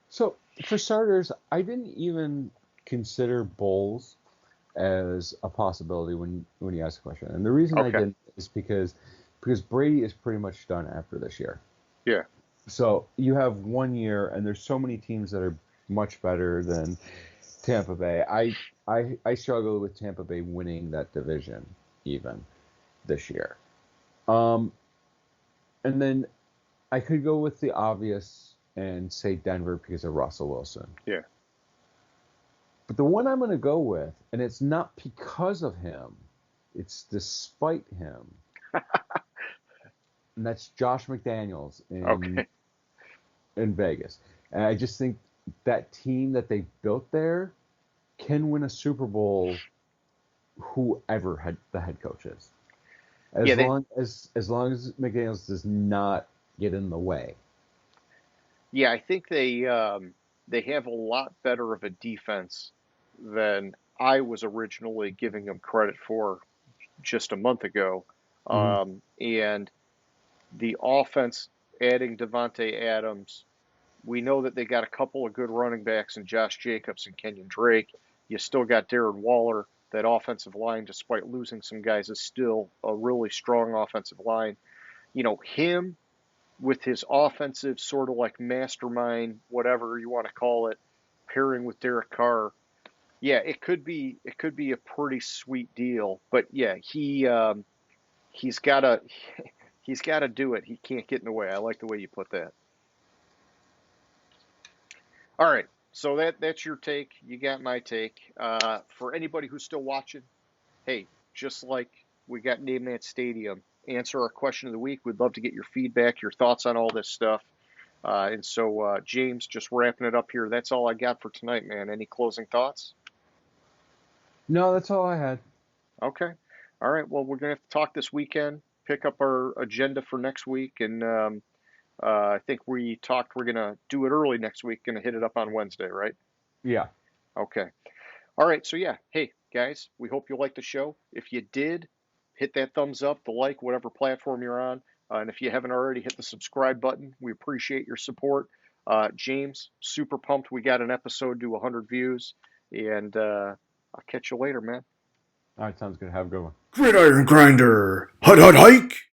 So for starters, I didn't even consider Bowles as a possibility when you asked the question, and the reason I Okay. didn't is because Brady is pretty much done after this year. Yeah. So you have 1 year, and there's so many teams that are much better Tampa Bay. I struggle with Tampa Bay winning that division even this year. Um, and then I could go with the obvious and say Denver because of Russell Wilson. Yeah. But the one I'm going to go with, and it's not because of him, it's despite him, and that's Josh McDaniels Okay. in Vegas. And I just think that team that they built there can win a Super Bowl, whoever the head coach is, Yeah, as long as McDaniels does not get in the way. I think they have a lot better of a defense than I was originally giving them credit for just a month ago. Mm-hmm. And the offense, adding Devontae Adams, we know that they got a couple of good running backs in Josh Jacobs and Kenyon Drake. You still got Darren Waller. That offensive line, despite losing some guys, is still a really strong offensive line. Him with his offensive sort of like mastermind, whatever you want to call it, pairing with Derek Carr. Yeah, it could be a pretty sweet deal. But yeah, he's gotta he's gotta do it. He can't get in the way. I like the way you put that. All right. So that's your take. You got my take. For anybody who's still watching, hey, just like we got Name That Stadium, answer our question of the week. We'd love to get your feedback, your thoughts on all this stuff. And so, James, just wrapping it up here. That's all I got for tonight, man. Any closing thoughts? No, that's all I had. Okay. All right. Well, we're going to have to talk this weekend, pick up our agenda for next week. And I think we talked we're going to do it early next week, going to hit it up on Wednesday, right? Yeah. Okay. All right. So, yeah. Hey, guys, we hope you liked the show. If you did, hit that thumbs up, the like, whatever platform you're on. And if you haven't already, hit the subscribe button. We appreciate your support. James, super pumped. We got an episode to 100 views. And I'll catch you later, man. All right, sounds good. Have a good one. Gridiron Grinder. Hut hut hike.